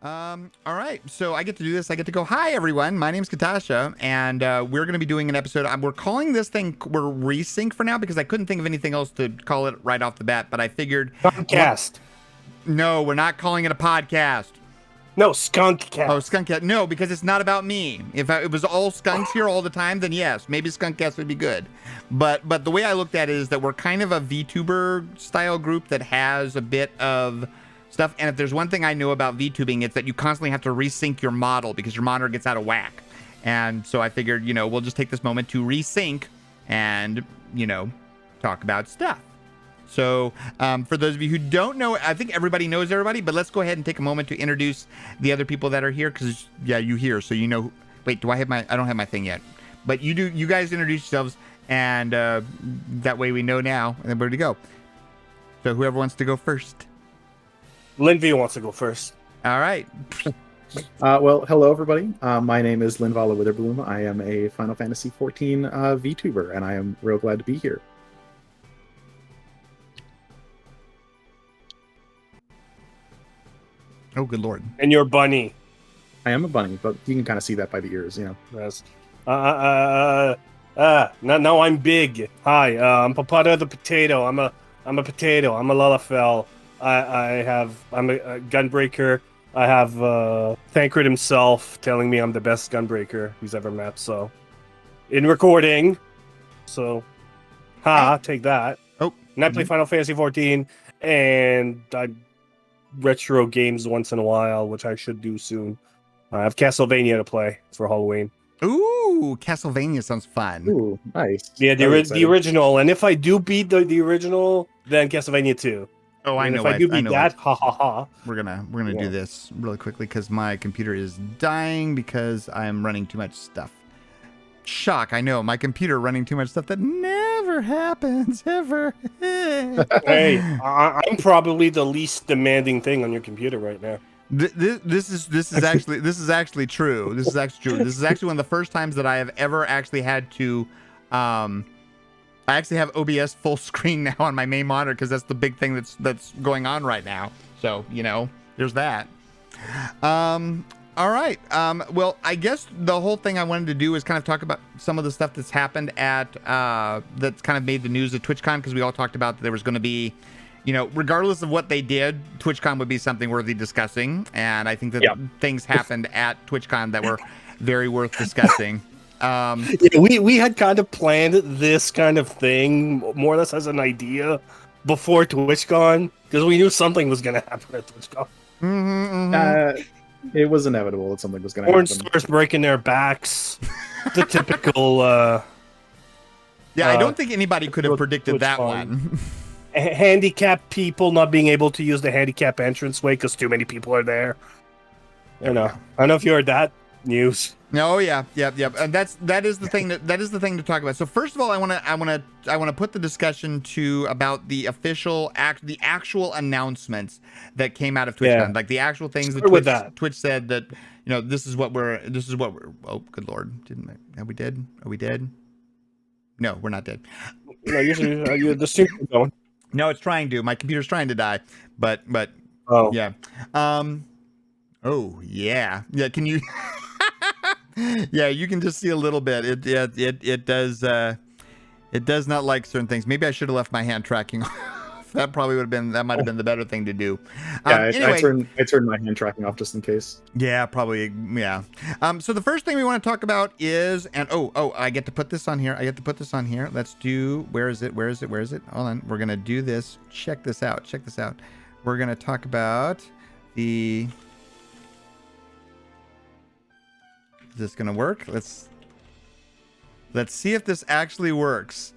All right, so I get to do this. I get to go, hi, everyone. My name's Kitasha, and we're going to be doing an episode. We're calling this thing, we're Resync for now, because I couldn't think of anything else to call it right off the bat, but I figured... Skunkcast. No, we're not calling it a podcast. No, Skunkcast. Oh, Skunkcast. No, because it's not about me. If it was all skunks here all the time, then yes, maybe Skunkcast would be good. But the way I looked at it is that we're kind of a VTuber style group that has a bit of stuff. And if there's one thing I know about VTubing, it's that you constantly have to resync your model because your monitor gets out of whack. And so I figured, we'll just take this moment to resync and, talk about stuff. So for those of you who don't know, I think everybody knows everybody, but let's go ahead and take a moment to introduce the other people that are here because, you hear, so you know. Wait, I don't have my thing yet. But you do. You guys introduce yourselves, and that way we know now and where to go. So whoever wants to go first. Linvalla wants to go first. All right. Well, hello, everybody. My name is Linvalla Witherbloom. I am a Final Fantasy XIV VTuber, and I am real glad to be here. Oh, good Lord. And you're Bunny. I am a bunny, but you can kind of see that by the ears, Yes. Now I'm big. Hi, I'm Popata the potato. I'm a potato. I'm a Lullafell. I'm a gunbreaker. I have Thancred himself telling me I'm the best gunbreaker he's ever met. So, in recording. So, take that. Oh. And I play Final Fantasy 14, and I retro games once in a while, which I should do soon. I have Castlevania to play for Halloween. Ooh, Castlevania sounds fun. Ooh, nice. Yeah, the original. And if I do beat the original, then Castlevania 2. Oh, I know. If I do beat that, ha ha ha. We're gonna do this really quickly because my computer is dying because I'm running too much stuff. Shock! I know my computer running too much stuff that never happens ever. Hey, I'm probably the least demanding thing on your computer right now. This is actually true. This is actually one of the first times that I have ever actually had to. I actually have OBS full screen now on my main monitor because that's the big thing that's going on right now. So there's that. All right. Well, I guess the whole thing I wanted to do is kind of talk about some of the stuff that's happened at that's kind of made the news at TwitchCon because we all talked about that there was going to be, regardless of what they did, TwitchCon would be something worthy discussing, and I think that things happened at TwitchCon that were very worth discussing. We had kind of planned this kind of thing more or less as an idea before TwitchCon because we knew something was going to happen at TwitchCon. It was inevitable that something was going to happen. Porn stars breaking their backs. The typical... I don't think anybody could have predicted that one. Handicapped people not being able to use the handicap entranceway because too many people are there. I don't know if you heard that news. Oh yeah, yep. And that is the thing to talk about. So first of all, I want to put the discussion to about the the actual announcements that came out of TwitchCon, like the actual things that Twitch said that this is what we're. Oh, good Lord, are we dead? No, we're not dead. No, usually the stream is going. No, it's trying to. My computer's trying to die, but yeah. Oh yeah. Can you? Yeah, you can just see a little bit. It does not like certain things. Maybe I should have left my hand tracking off. That might have been the better thing to do. Anyway, I turned my hand tracking off just in case. Yeah, probably. Yeah. So the first thing we want to talk about is, and I get to put this on here. Let's do. Where is it? Hold on. We're gonna do this. Check this out. We're gonna talk about the. Is this gonna work? Let's see if this actually works.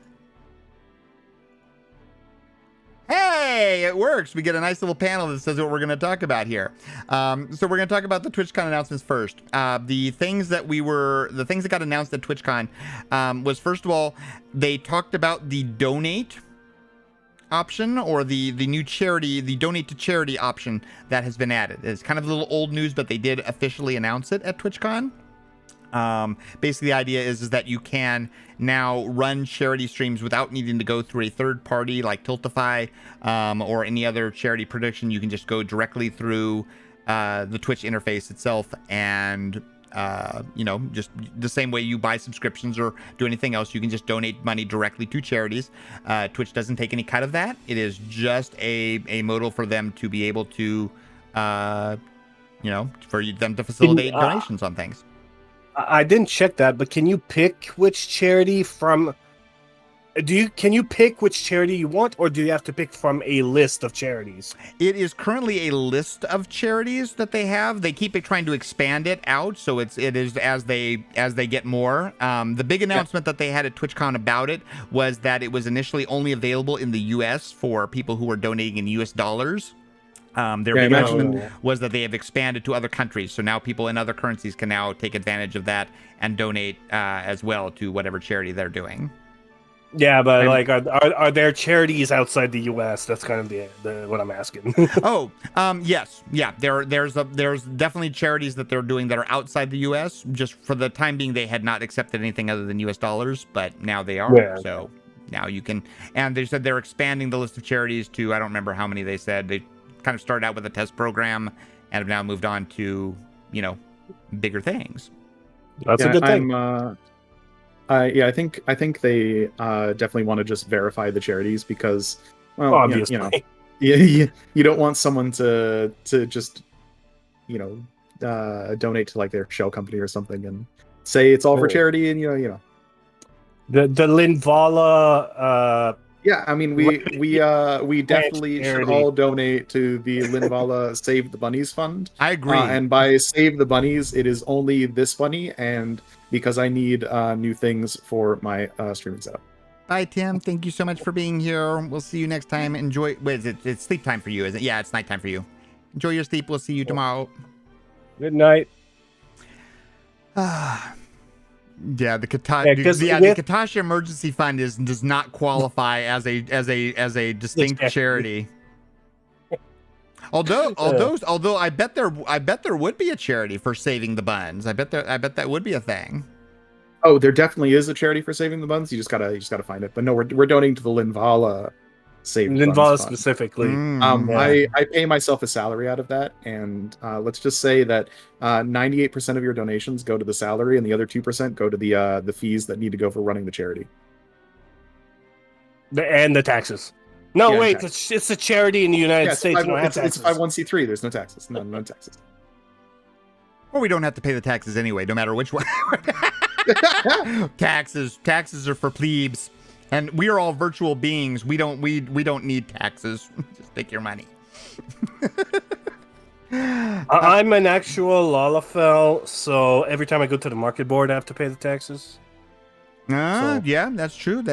Hey, it works. We get a nice little panel that says what we're going to talk about here. So we're going to talk about the TwitchCon announcements first. The things that got announced at TwitchCon was, first of all, they talked about the donate option, or the new charity, the donate to charity option that has been added. It's kind of a little old news, but they did officially announce it at TwitchCon. Basically, the idea is that you can now run charity streams without needing to go through a third party like Tiltify or any other charity production. You can just go directly through the Twitch interface itself, and just the same way you buy subscriptions or do anything else, you can just donate money directly to charities. Twitch doesn't take any cut of that. It is just a modal for them to be able to, for them to facilitate donations on things. I didn't check that, but can you pick which charity from? Can you pick which charity you want, or do you have to pick from a list of charities? It is currently a list of charities that they have. They keep trying to expand it out, so it is as they get more. The big announcement that they had at TwitchCon about it was that it was initially only available in the U.S. for people who were donating in U.S. dollars. Their big announcement was that they have expanded to other countries, so now people in other currencies can now take advantage of that and donate as well to whatever charity they're doing. Yeah, but are there charities outside the U.S.? That's kind of the what I'm asking. Yes, yeah. There's definitely charities that they're doing that are outside the U.S. Just for the time being, they had not accepted anything other than U.S. dollars, but now they are. Yeah. So now you can. And they said they're expanding the list of charities to, I don't remember how many they said. They kind of started out with a test program and have now moved on to bigger things. That's a good thing. I think they definitely want to just verify the charities because, well, obviously, you don't want someone to just donate to like their shell company or something and say it's all for charity and the Linvalla. Yeah, I mean we definitely should all donate to the Linvalla Save the Bunnies Fund. I agree. And by Save the Bunnies, it is only this bunny, and because I need new things for my streaming setup. Bye, Tim. Thank you so much for being here. We'll see you next time. Enjoy. Wait, it's sleep time for you, is it? Yeah, it's nighttime for you. Enjoy your sleep. We'll see you tomorrow. Good night. Yeah, the Kitasha Emergency Fund does not qualify as a distinct charity. Although I bet there would be a charity for saving the buns. I bet that would be a thing. Oh, there definitely is a charity for saving the buns. You just gotta find it. But no, we're donating to the Linvalla Linvalla specifically. I pay myself a salary out of that, and let's just say that 98% of your donations go to the salary, and the other 2% go to the fees that need to go for running the charity. And the taxes. No, yeah, wait, it's a charity in the United States. It's 501c3. There's no taxes. No taxes. Or we don't have to pay the taxes anyway, no matter which one. Taxes are for plebes. And we are all virtual beings. We don't need taxes. Just take your money. I'm an actual Lalafell, so every time I go to the market board, I have to pay the taxes. Yeah, that's true.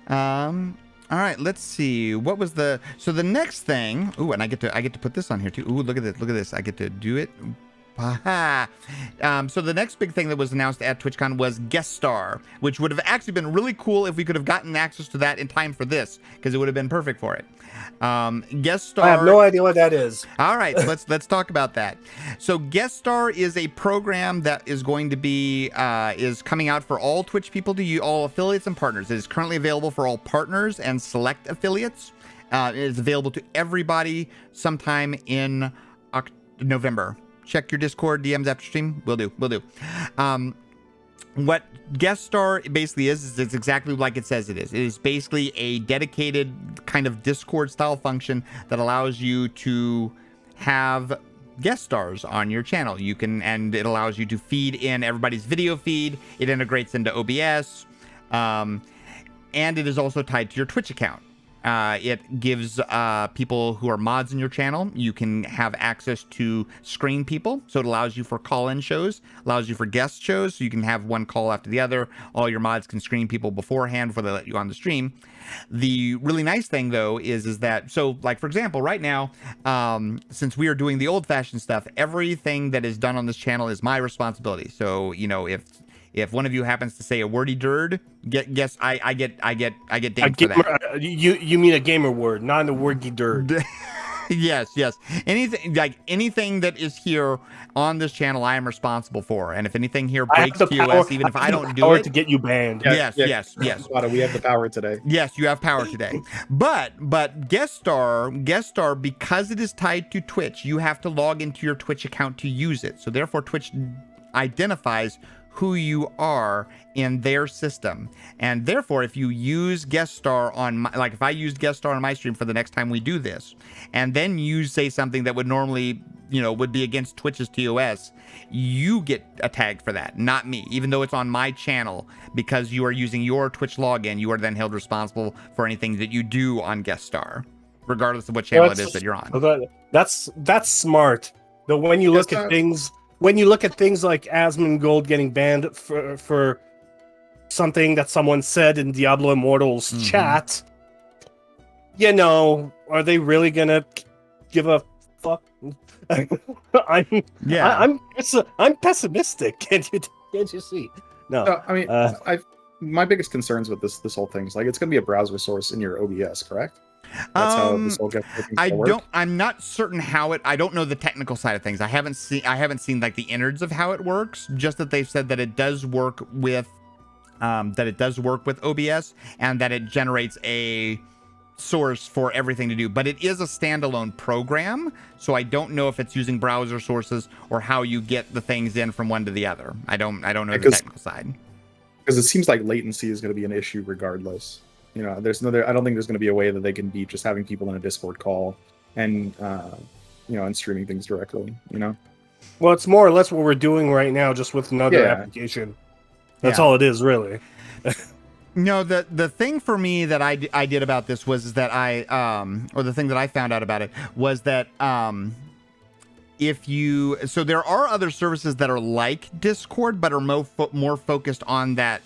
All right, let's see. What was the next thing? Ooh, and I get to put this on here too. Ooh, look at this. I get to do it. So the next big thing that was announced at TwitchCon was Guest Star, which would have actually been really cool if we could have gotten access to that in time for this, because it would have been perfect for it. Guest Star. I have no idea what that is. All right, so let's talk about that. So Guest Star is a program that is going to be is coming out for all Twitch people to use, all affiliates and partners. It is currently available for all partners and select affiliates. It is available to everybody sometime in November. Check your Discord DMs after stream. Will do. What Guest Star basically is it's exactly like it says it is. It is basically a dedicated kind of Discord style function that allows you to have guest stars on your channel. And it allows you to feed in everybody's video feed. It integrates into OBS. And it is also tied to your Twitch account. It gives people who are mods in your channel, you can have access to screen people. So it allows you for call-in shows, allows you for guest shows. So you can have one call after the other. All your mods can screen people beforehand before they let you on the stream. The really nice thing, though, is that, so like, for example, right now, since we are doing the old-fashioned stuff, everything that is done on this channel is my responsibility. So, if one of you happens to say a wordy dird, guess I get dinged for that. You mean a gamer word, not a wordy dird. Yes. Anything that is here on this channel, I am responsible for. And if anything here I have breaks the TOS, power, even if I don't do power it, to get you banned. yes. Popata, we have the power today. Yes, you have power today. But guest star, because it is tied to Twitch, you have to log into your Twitch account to use it. So therefore, Twitch identifies who you are in their system. And therefore, if you use guest star on my, like if I used guest star on my stream for the next time we do this, and then you say something that would normally, would be against Twitch's TOS, you get a tag for that, not me, even though it's on my channel, because you are using your Twitch login, you are then held responsible for anything that you do on guest star, regardless of what channel it is that you're on. That's smart. Though when you look at things, like Asmongold getting banned for something that someone said in Diablo Immortal's chat, are they really gonna give a fuck? I'm pessimistic. Can't you see? No, I mean, my biggest concerns with this whole thing is like it's gonna be a browser source in your OBS, correct? That's how this whole I'm not certain how I don't know the technical side of things. I haven't seen like the innards of how it works. Just that they've said that it does work with OBS and that it generates a source for everything to do, but it is a standalone program, so I don't know if it's using browser sources or how you get the things in from one to the other. I don't know the technical side, because it seems like latency is going to be an issue regardless. I don't think there's going to be a way that they can beat just having people in a Discord call and and streaming things directly. Well, it's more or less what we're doing right now, just with another application. That's all it is, really. No, the thing for me that I did about this was that or the thing that I found out about it was that so there are other services that are like Discord but are more focused on that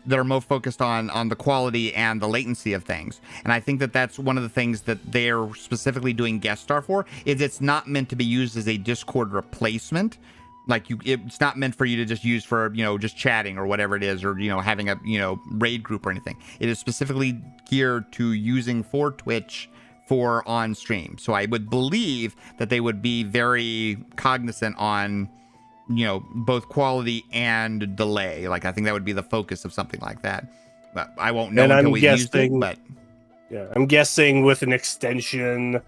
that are more focused on the quality and the latency of things. And I think that that's one of the things that they're specifically doing guest star for, is it's not meant to be used as a Discord replacement. Like it's not meant for you to just use for, just chatting or whatever it is, or, having a, raid group or anything. It is specifically geared to using for Twitch for on stream. So I would believe that they would be very cognizant on, both quality and delay. Like I think that would be the focus of something like that. But I won't know until we use it. But yeah, I'm guessing with an extension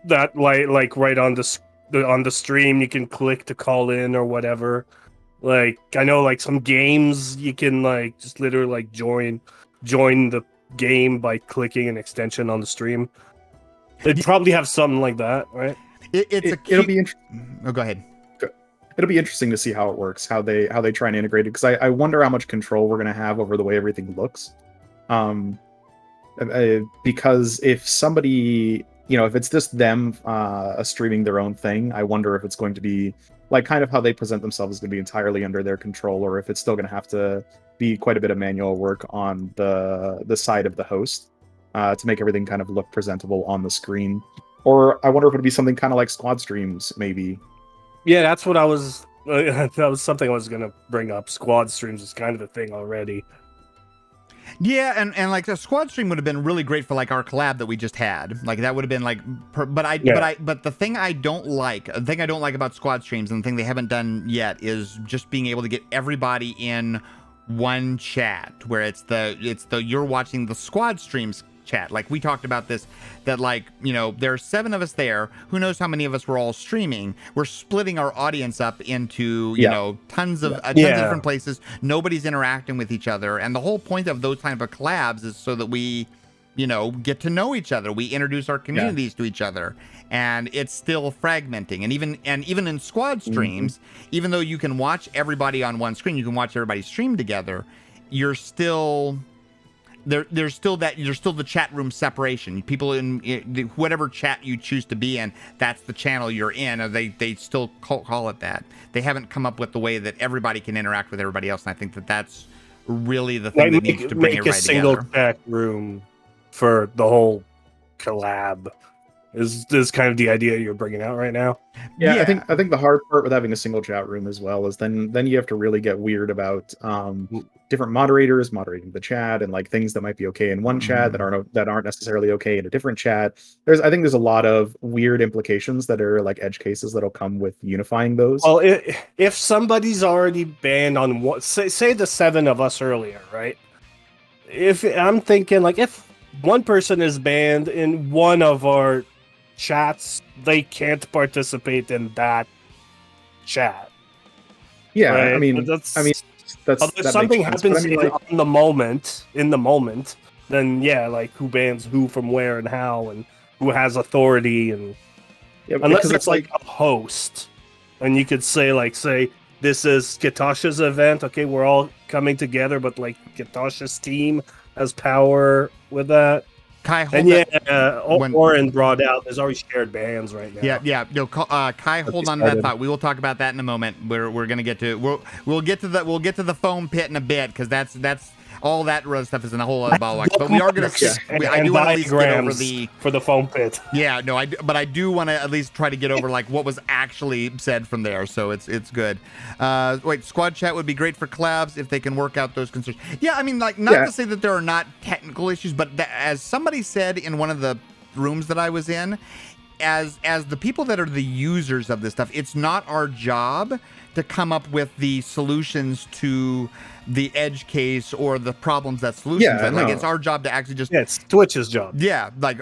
that like right on the stream you can click to call in or whatever. Like I know like some games you can like just literally like join the game by clicking an extension on the stream. They'd probably have something like that, right? It'll be interesting. Oh, go ahead. It'll be interesting to see how it works, how they try and integrate it, because I wonder how much control we're going to have over the way everything looks. Because if somebody, if it's just them streaming their own thing, I wonder if it's going to be like kind of how they present themselves is going to be entirely under their control, or if it's still going to have to be quite a bit of manual work on the side of the host to make everything kind of look presentable on the screen. Or I wonder if it'd be something kind of like squad streams, maybe. Yeah, that's what I was. That was something I was gonna bring up. Squad streams is kind of a thing already. Yeah, and like the squad stream would have been really great for like our collab that we just had. Like that would have been like, but the thing I don't like about squad streams, and the thing they haven't done yet, is just being able to get everybody in one chat where it's the you're watching the squad streams chat. Like we talked about this, that like, there are 7 of us there. Who knows how many of us were all streaming? We're splitting our audience up into, tons of different places. Nobody's interacting with each other. And the whole point of those kind of collabs is so that we, get to know each other. We introduce our communities to each other. And it's still fragmenting. And even in squad streams, even though you can watch everybody on one screen, you can watch everybody stream together, you're still... There's still the chat room separation. People in whatever chat you choose to be in, that's the channel you're in, or they still call it that. They haven't come up with the way that everybody can interact with everybody else, and I think that that's really the thing that needs to bring everybody together. Make a single chat room for the whole collab. Is kind of the idea you're bringing out right now. Yeah, I think the hard part with having a single chat room as well is then you have to really get weird about different moderators moderating the chat and like things that might be okay in one chat that aren't necessarily okay in a different chat. I think there's a lot of weird implications that are like edge cases that'll come with unifying those. Well, if somebody's already banned on what, say the 7 of us earlier, right? If I'm thinking like if one person is banned in one of our chats, they can't participate in that chat. Yeah, right? I mean that's if something happens in the moment, then yeah, like who bans who from where and how and who has authority and unless it's like a host, and you could say this is Kitasha's event. Okay, we're all coming together, but like Kitasha's team has power with that. Kai, Oren brought out there's already shared bans right now. Yeah. No, Kai, hold on to that thought. We will talk about that in a moment. We're gonna get to we'll get to the foam pit in a bit because that's all that stuff is in a whole other ball wax. But we are gonna. I do want to at least get over for the foam pit. Yeah, no, but I do want to at least try to get over like what was actually said from there. So it's good. Wait, squad chat would be great for collabs if they can work out those concerns. Yeah, I mean, like not to say that there are not technical issues, but as somebody said in one of the rooms that I was in, as the people that are the users of this stuff, it's not our job to come up with the solutions to the edge case or the problems that solutions like it's our job to actually just it's Twitch's job.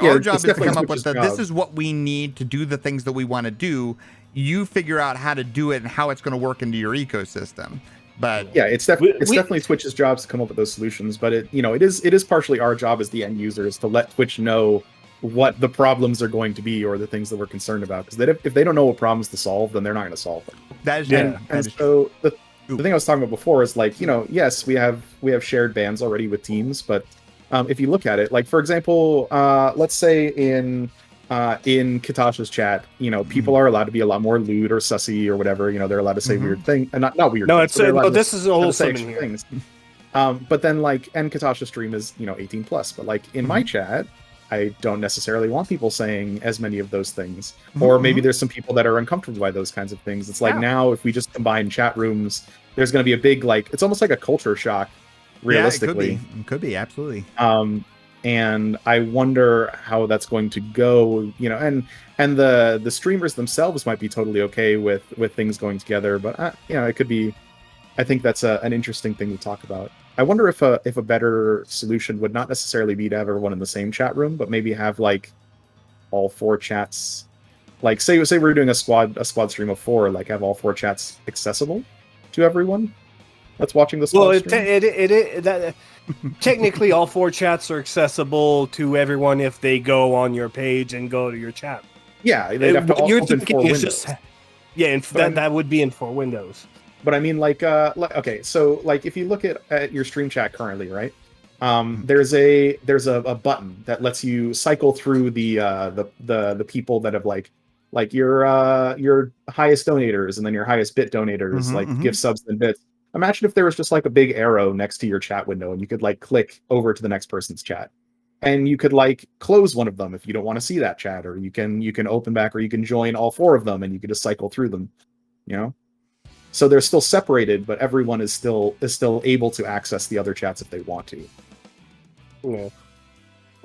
Our job is to come up with this is what we need to do the things that we want to do. You figure out how to do it and how it's going to work into your ecosystem. But yeah, it's definitely Twitch's job to come up with those solutions, but it is partially our job as the end users to let Twitch know what the problems are going to be or the things that we're concerned about, because if they don't know what problems to solve, then they're not going to solve them. So the thing I was talking about before is like, yes, we have shared bans already with teams, but if you look at it, like for example, let's say in Kitasha's chat, people are allowed to be a lot more lewd or sussy or whatever, they're allowed to say weird things, and not weird. No, things, this is a whole thing. But then like, and Kitasha's stream is 18 plus, but like in my chat, I don't necessarily want people saying as many of those things. Or maybe there's some people that are uncomfortable by those kinds of things. It's like now if we just combine chat rooms, there's going to be a big, like, it's almost like a culture shock, realistically. Yeah, it could be, absolutely. And I wonder how that's going to go, and the streamers themselves might be totally okay with things going together, but it could be. I think that's an interesting thing to talk about. I wonder if a better solution would not necessarily be to have everyone in the same chat room, but maybe have like all 4 chats. Like say we're doing a squad stream of 4, like have all 4 chats accessible to everyone that's watching the squad stream. Technically all 4 chats are accessible to everyone if they go on your page and go to your chat. Yeah, they'd have to all open 4 windows. That would be in 4 windows. But I mean, okay, so like if you look at your stream chat currently, right? There's a button that lets you cycle through the people that have like your highest donators and then your highest bit donators, give subs and bits. Imagine if there was just like a big arrow next to your chat window and you could like click over to the next person's chat. And you could like close one of them if you don't want to see that chat, or you can open back, or you can join all 4 of them and you can just cycle through them, So they're still separated, but everyone is still able to access the other chats if they want to. Yeah.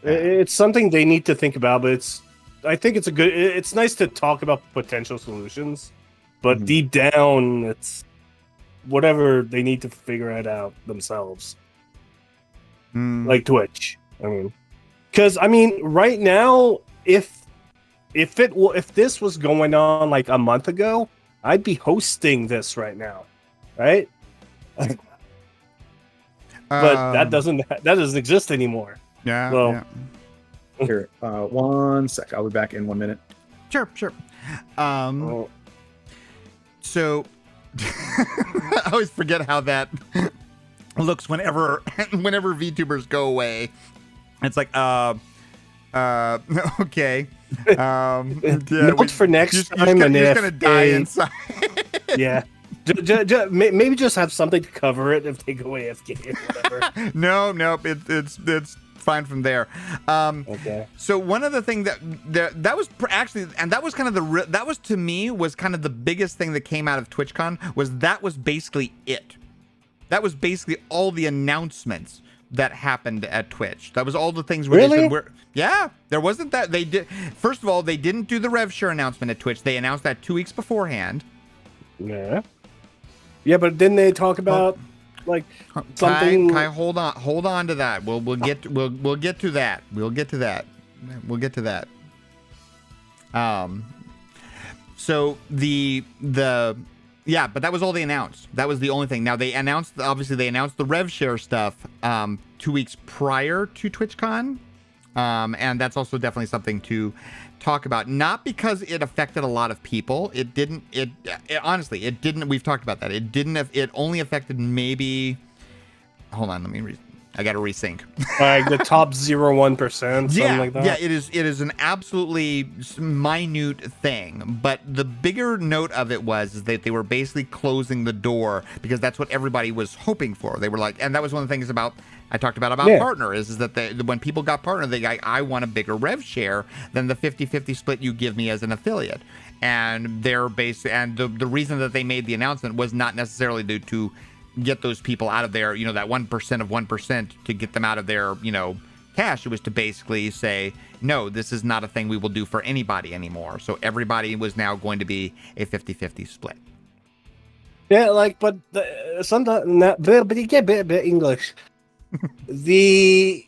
It's something they need to think about, but I think it's nice to talk about potential solutions, but deep down, it's whatever they need to figure it out themselves. Like Twitch. Because right now, if this was going on like a month ago, I'd be hosting this right now, right? But that doesn't exist anymore. Yeah. Well, yeah. Here, 1 sec. I'll be back in 1 minute. Sure. So I always forget how that looks whenever VTubers go away. It's like, okay. Note for next time, and you're gonna die inside. Yeah. Maybe just have something to cover it if they go AFK or whatever. No, it's fine from there. Okay. So one of the things that was actually, and that was kind of that was to me was kind of the biggest thing that came out of TwitchCon was basically it. That was basically all the announcements that happened at Twitch. That was all the things where they said, yeah, there wasn't that. They did. First of all, they didn't do the rev share announcement at Twitch. They announced that 2 weeks beforehand. Yeah. Yeah, but didn't they talk about like something? Kai, hold on to that. We'll get to that. We'll get to that. So yeah, but that was all they announced. That was the only thing. Now they announced the rev share stuff 2 weeks prior to TwitchCon, and that's also definitely something to talk about. Not because it affected a lot of people. It didn't. It honestly, it didn't. We've talked about that. It didn't. It only affected maybe. Hold on, I got to resync. Like the top 0.1%, something like that. Yeah, it is an absolutely minute thing. But the bigger note of it was that they were basically closing the door because that's what everybody was hoping for. They were like, and that was one of the things I talked about partner is that when people got partner, they like, I want a bigger rev share than the 50-50 split you give me as an affiliate. And they're the reason that they made the announcement was not necessarily to get those people out of their, that 1% of 1% to get them out of their, cash. It was to basically say, no, this is not a thing we will do for anybody anymore. So everybody was now going to be a 50-50 split. Yeah, like, but sometimes, but you get a bit English. Then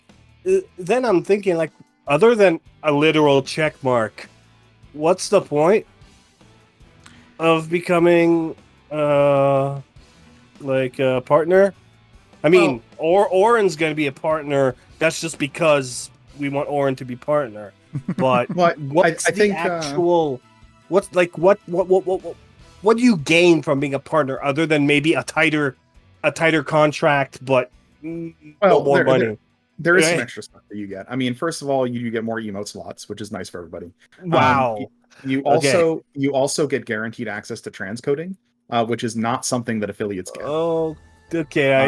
I'm thinking, like, other than a literal check mark, what's the point of becoming, like a partner? I mean, Oren's going to be a partner. That's just because we want Oren to be partner. But what's the actual? What's like what do you gain from being a partner other than maybe a tighter contract, but more money? There is some extra stuff that you get. I mean, first of all, you get more emote slots, which is nice for everybody. Wow. You also get guaranteed access to transcoding, which is not something that affiliates get. Oh, okay.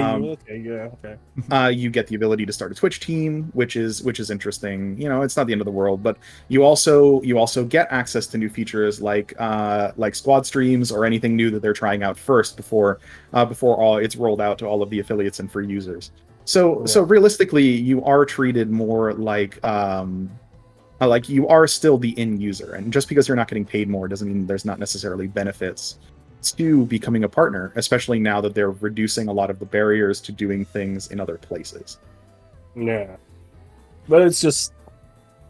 You get the ability to start a Twitch team, which is interesting. It's not the end of the world, but you also get access to new features like squad streams or anything new that they're trying out first before it's rolled out to all of the affiliates and free users. So realistically, you are treated more like you are still the end user, and just because you're not getting paid more doesn't mean there's not necessarily benefits to becoming a partner, especially now that they're reducing a lot of the barriers to doing things in other places. Yeah, but it's just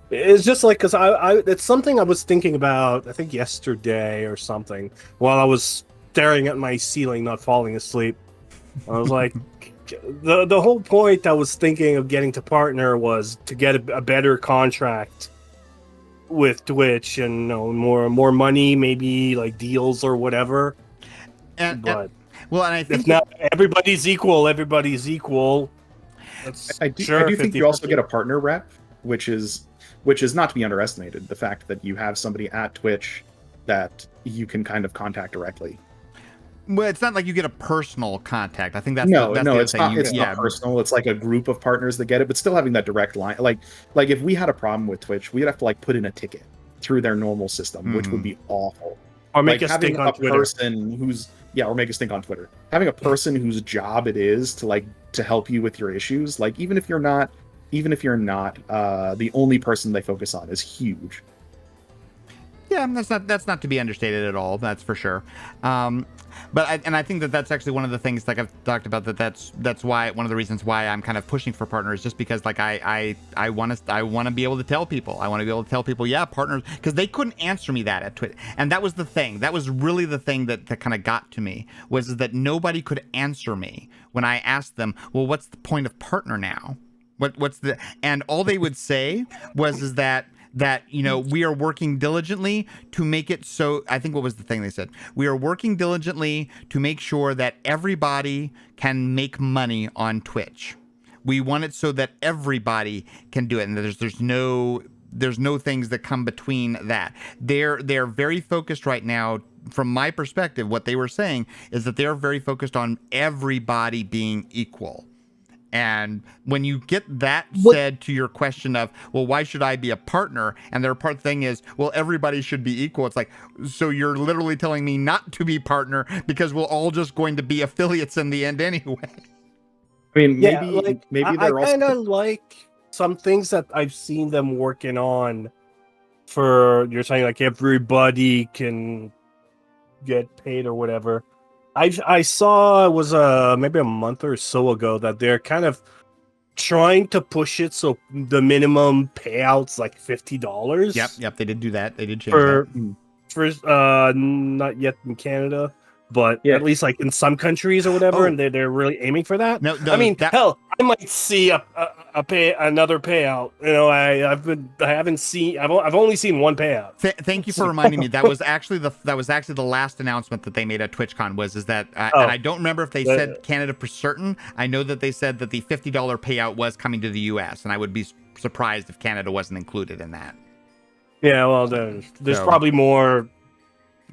like, because it's something I was thinking about, I think yesterday or something, while I was staring at my ceiling, not falling asleep. I was like, the whole point I was thinking of getting to partner was to get a better contract with Twitch and more money, maybe like deals or whatever. And I think if not everybody's equal. I do think you also get a partner rep, which is not to be underestimated. The fact that you have somebody at Twitch that you can kind of contact directly. Well, it's not like you get a personal contact. I think that's it's not personal. It's like a group of partners that get it, but still having that direct line. Like if we had a problem with Twitch, we'd have to put in a ticket through their normal system, which would be awful. Or make a stink on Twitter. Or make a stink on Twitter. Having a person whose job it is to help you with your issues, even if you're not the only person they focus on, is huge. Yeah, that's not to be understated at all. That's for sure. But I think that's actually one of the things, like I've talked about, that's why one of the reasons why I'm kind of pushing for partners, just because I want to be able to tell people. I want to be able to tell people, yeah, partners, because they couldn't answer me that at Twitter, and that was the thing. That was really the thing that kind of got to me, was that nobody could answer me when I asked them, well, what's the point of partner now? And all they would say was that we are working diligently to make it so. I think what was the thing they said? We are working diligently to make sure that everybody can make money on Twitch. We want it so that everybody can do it, and there's no things that come between that. They're very focused right now. From my perspective, what they were saying is that they're very focused on everybody being equal. And when you get that What- said to your question of, well, why should I be a partner? And their part thing is, well, everybody should be equal. It's like, so you're literally telling me not to be partner because we're all just going to be affiliates in the end anyway. I mean, Yeah, maybe like, maybe I they're kind also of like some things that I've seen them working on. For you're saying like everybody can get paid or whatever. I saw it was maybe a month or so ago that they're kind of trying to push it so the minimum payout's like $50. Yep, they did do that. They did change For that. not yet in Canada, but Yeah. at least like in some countries or whatever, Oh. and they're really aiming for that. No, I mean, that, hell, I might see another payout. You know, I've only seen one payout. Thank you for reminding me. That was actually the last announcement that they made at TwitchCon and I don't remember if they said Canada for certain. I know that they said that the $50 payout was coming to the US, and I would be surprised if Canada wasn't included in that. Yeah, well, there's probably more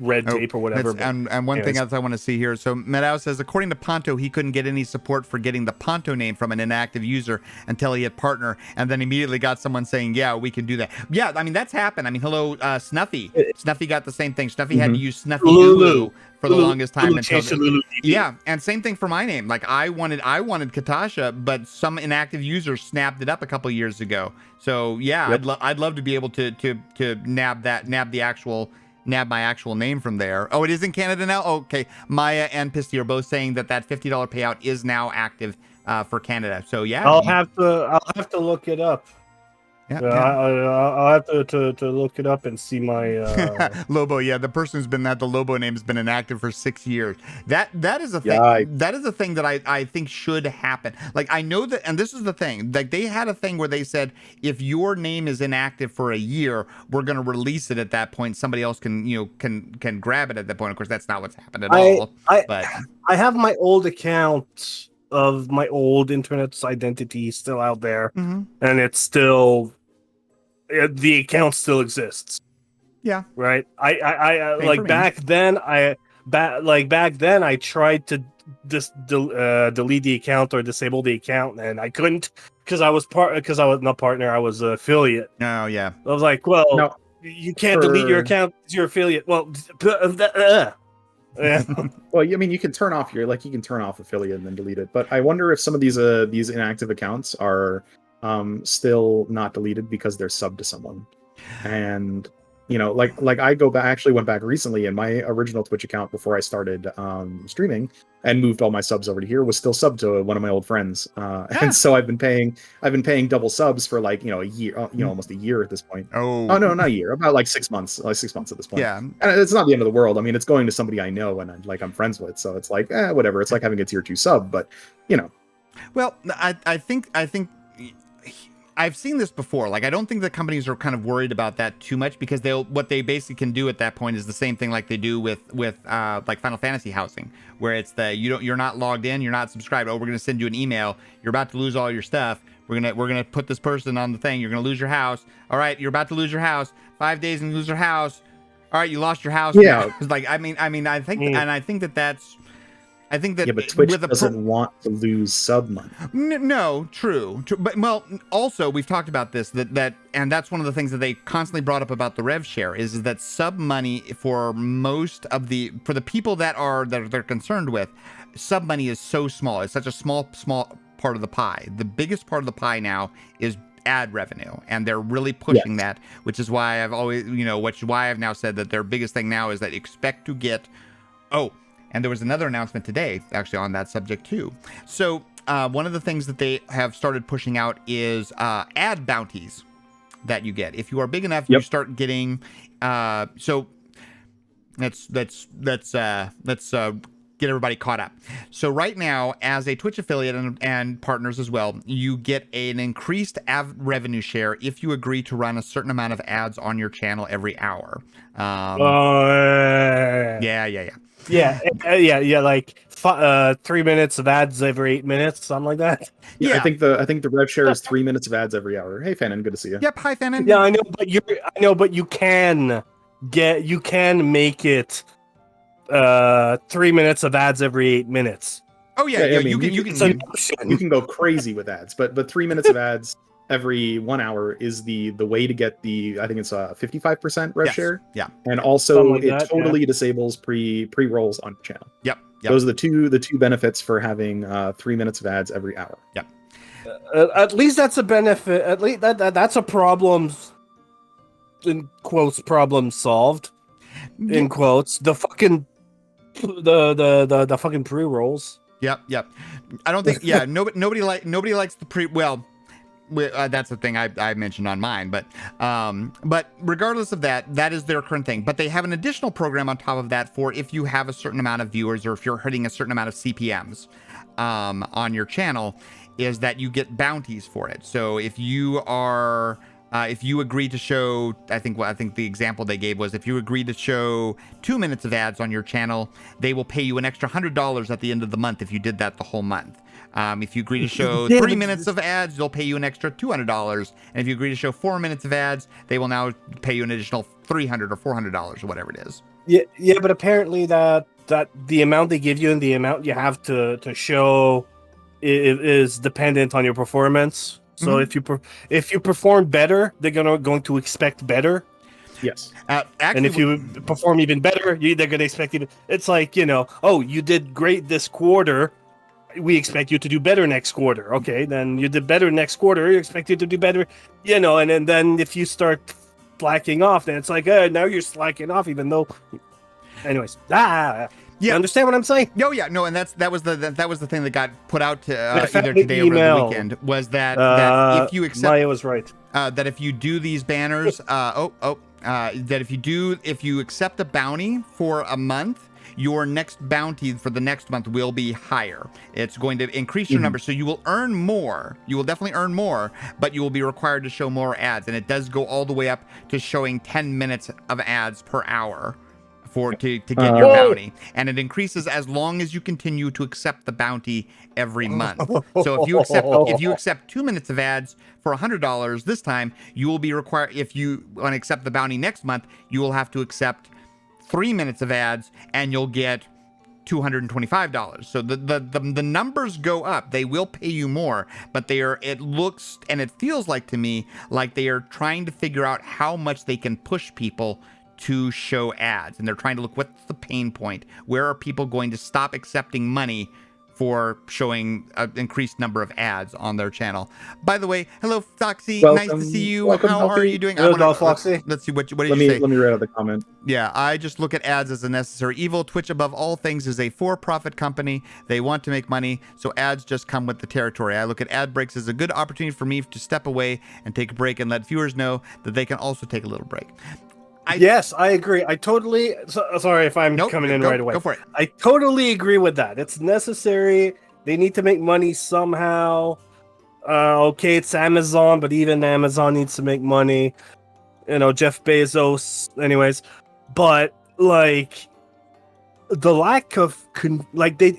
red tape or whatever. And one thing else I want to see here. So Medao says, according to Ponto, he couldn't get any support for getting the Ponto name from an inactive user until he had partner, and then immediately got someone saying, yeah, we can do that. Yeah, I mean, that's happened. I mean, hello, Snuffy. Snuffy got the same thing. Snuffy had to use Snuffy Lulu for the longest time until yeah, and same thing for my name. Like I wanted Kitasha, but some inactive user snapped it up a couple years ago. So yeah, Yep. I'd love to be able to nab my actual name from there. Oh, it is in Canada now? Okay. Maya and Pisty are both saying that $50 payout is now active for Canada. So yeah. I'll have to look it up. Yeah, I'll have to look it up and see my Lobo. Yeah, the person who's been the Lobo name has been inactive for 6 years. That is a thing. Yikes. That is a thing that I think should happen. Like I know that, and this is the thing. Like they had a thing where they said if your name is inactive for a year, we're going to release it at that point. Somebody else can grab it at that point. Of course, that's not what's happened at all. But I have my old account of my old internet's identity still out there, and it's still the account still exists. Yeah, right. I like back then. Back then I tried to delete the account or disable the account, and I couldn't because I was not partner. I was affiliate. Oh yeah. I was like, well, No, you can't delete your account. It's your affiliate. Well. Yeah. Well, I mean, you can turn off affiliate and then delete it. But I wonder if some of these inactive accounts are still not deleted because they're subbed to someone. And like I actually went back recently, and my original Twitch account before I started streaming and moved all my subs over to here was still subbed to one of my old friends. And so I've been paying double subs for like a year, almost a year at this point. Oh no, not a year, about like 6 months, at this point. Yeah, and it's not the end of the world. I mean, it's going to somebody I know and I'm friends with, so it's like whatever. It's like having a tier 2 sub, but Well, I think I've seen this before. Like, I don't think the companies are kind of worried about that too much because what they basically can do at that point is the same thing like they do with like Final Fantasy housing, where it's you're not logged in, you're not subscribed. Oh, we're gonna send you an email. You're about to lose all your stuff. We're gonna put this person on the thing. You're gonna lose your house. All right, you're about to lose your house. 5 days and you lose your house. All right, you lost your house. Yeah. Because I think that's. I think that but Twitch doesn't want to lose sub money. No, true. But also we've talked about this and that's one of the things that they constantly brought up about the rev share is that sub money for the people that they're concerned with, sub money is so small. It's such a small part of the pie. The biggest part of the pie now is ad revenue, and they're really pushing that, which is why I've always why I've now said that their biggest thing now is that expect to get and there was another announcement today, actually, on that subject, too. So one of the things that they have started pushing out is ad bounties that you get. If you are big enough, you start getting... so let's get everybody caught up. So right now, as a Twitch affiliate and partners as well, you get an increased ad revenue share if you agree to run a certain amount of ads on your channel every hour. Yeah, like 3 minutes of ads every 8 minutes, something like that. Yeah, I think the rev share is 3 minutes of ads every hour. Hey, Fanon, good to see you. Yep, hi Fanon. Yeah, I know, but you can make it 3 minutes of ads every 8 minutes. Oh yeah, Yeah, I you mean, can It's an option. you can go crazy with ads, but 3 minutes of ads every 1 hour is the way to get the, I think it's a 55% rev yes, share, yeah, and Something also like it that, totally disables pre rolls on channel. yep. Those are the two benefits for having 3 minutes of ads every hour. Yep. At least that's a benefit. At least that's a problem. In quotes, problem solved. In quotes, the fucking the fucking pre rolls. Yep. I don't think. Yeah, nobody likes the pre. Well, that's the thing I mentioned on mine. But regardless of that, that is their current thing. But they have an additional program on top of that for if you have a certain amount of viewers or if you're hitting a certain amount of CPMs on your channel, is that you get bounties for it. So if you are if you agree to show, I think the example they gave was if you agree to show 2 minutes of ads on your channel, they will pay you an extra $100 at the end of the month if you did that the whole month. If you agree to show 3 minutes of ads, they'll pay you an extra $200. And if you agree to show 4 minutes of ads, they will now pay you an additional $300 or $400 or whatever it is. Yeah, but apparently that the amount they give you and the amount you have to show is dependent on your performance. So if you perform better, they're going to expect better. Yes. Actually, and if you perform even better, they're going to expect even. It's like, oh, you did great this quarter. We expect you to do better next quarter. Okay, then you did better next quarter. You expect you to do better, and then if you start slacking off, then it's like, now you're slacking off, even though. Anyways, yeah. You understand what I'm saying? No, yeah, no, and that was the thing that got put out to either today or over the weekend was that if you accept, Maya was right. That if you do these banners, that if you accept a bounty for a month, your next bounty for the next month will be higher. It's going to increase your number, so you will earn more. You will definitely earn more, but you will be required to show more ads, and it does go all the way up to showing 10 minutes of ads per hour. To get your bounty, and it increases as long as you continue to accept the bounty every month. So if you accept 2 minutes of ads for $100 this time, you will be required. If you want to accept the bounty next month, you will have to accept 3 minutes of ads, and you'll get $225. So the numbers go up. They will pay you more, but it looks and it feels like to me like they are trying to figure out how much they can push people to show ads, and they're trying to look what's the pain point, where are people going to stop accepting money for showing an increased number of ads on their channel. By the way, hello Foxy, nice to see you. How are you doing? Hello, Foxy. Let's see what did you say. Let me read out the comment. Yeah, I just look at ads as a necessary evil. Twitch, above all things, is a for-profit company. They want to make money, so ads just come with the territory. I look at ad breaks as a good opportunity for me to step away and take a break and let viewers know that they can also take a little break. Yes, I agree. I totally. Sorry if I'm coming in right away. Go for it. I totally agree with that. It's necessary. They need to make money somehow. Okay, it's Amazon, but even Amazon needs to make money. Jeff Bezos. Anyways, but like the lack of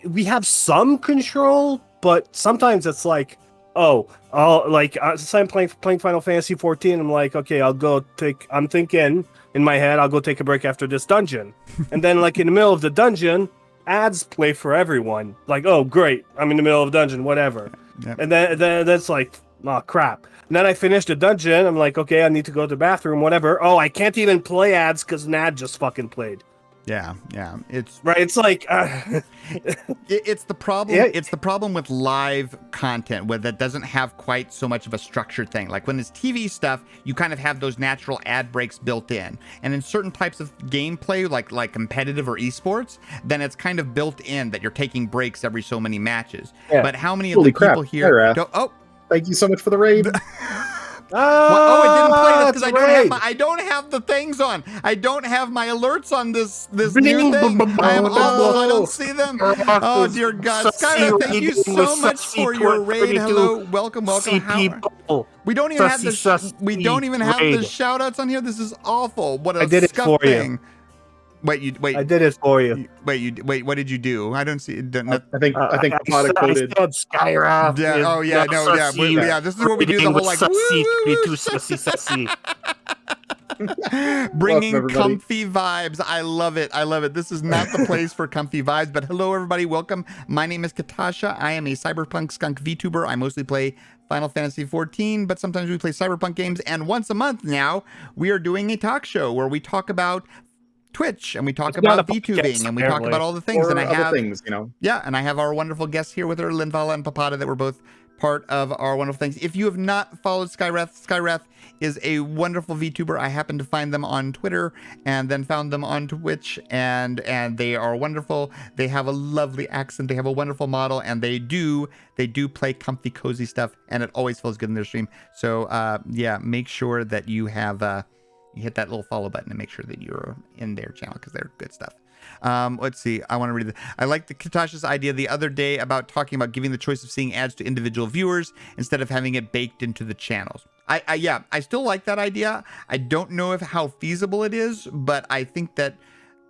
we have some control, but sometimes it's like, oh, I'm playing Final Fantasy 14. I'm like, okay, I'm thinking in my head, I'll go take a break after this dungeon. And then like in the middle of the dungeon, ads play for everyone. Like, oh, great, I'm in the middle of the dungeon, whatever. Yep. And then that's like, oh, crap. And then I finish the dungeon. I'm like, okay, I need to go to the bathroom, whatever. Oh, I can't even play ads because an ad just fucking played. Yeah, it's right. It's like it's the problem. Yeah. It's the problem with live content where that doesn't have quite so much of a structured thing. Like when it's TV stuff, you kind of have those natural ad breaks built in, and in certain types of gameplay, like competitive or esports, then it's kind of built in that you're taking breaks every so many matches. Yeah. But how many of the people here? Thank you so much for the raid. It didn't play this because I don't have the things on. I don't have my alerts on this new thing. I don't see them. Oh dear God, Skylar, thank you so much for your raid. Hello, welcome. We don't even have the shout outs on here. This is awful. What a scuff thing. Wait. I did it for you. Wait. What did you do? I don't see. I think Popata coded. Skyra. Yeah. Yeah. This is what we do. The whole like. Bringing everybody. comfy vibes. I love it. I love it. This is not the place for comfy vibes, but hello, everybody. Welcome. My name is Kitasha. I am a cyberpunk skunk VTuber. I mostly play Final Fantasy XIV, but sometimes we play cyberpunk games. And once a month now, we are doing a talk show where we talk about Twitch and we talk It's not about a podcast, VTubing and we talk apparently. about all the things. Or And I other have things, you know. yeah, and I have our wonderful guests here with her, Linvalla and Popata, that were both part of our wonderful things. If you have not followed Skywrath is a wonderful VTuber. I happened to find them on Twitter and then found them on Twitch, and they are wonderful. They have a lovely accent. They have a wonderful model, and they do play comfy, cozy stuff, and it always feels good in their stream. So yeah, make sure that you have you hit that little follow button and make sure that you're in their channel because they're good stuff. Let's see. I want to read I like the Kitasha's idea the other day about talking about giving the choice of seeing ads to individual viewers instead of having it baked into the channels. I still like that idea. I don't know how feasible it is, but I think that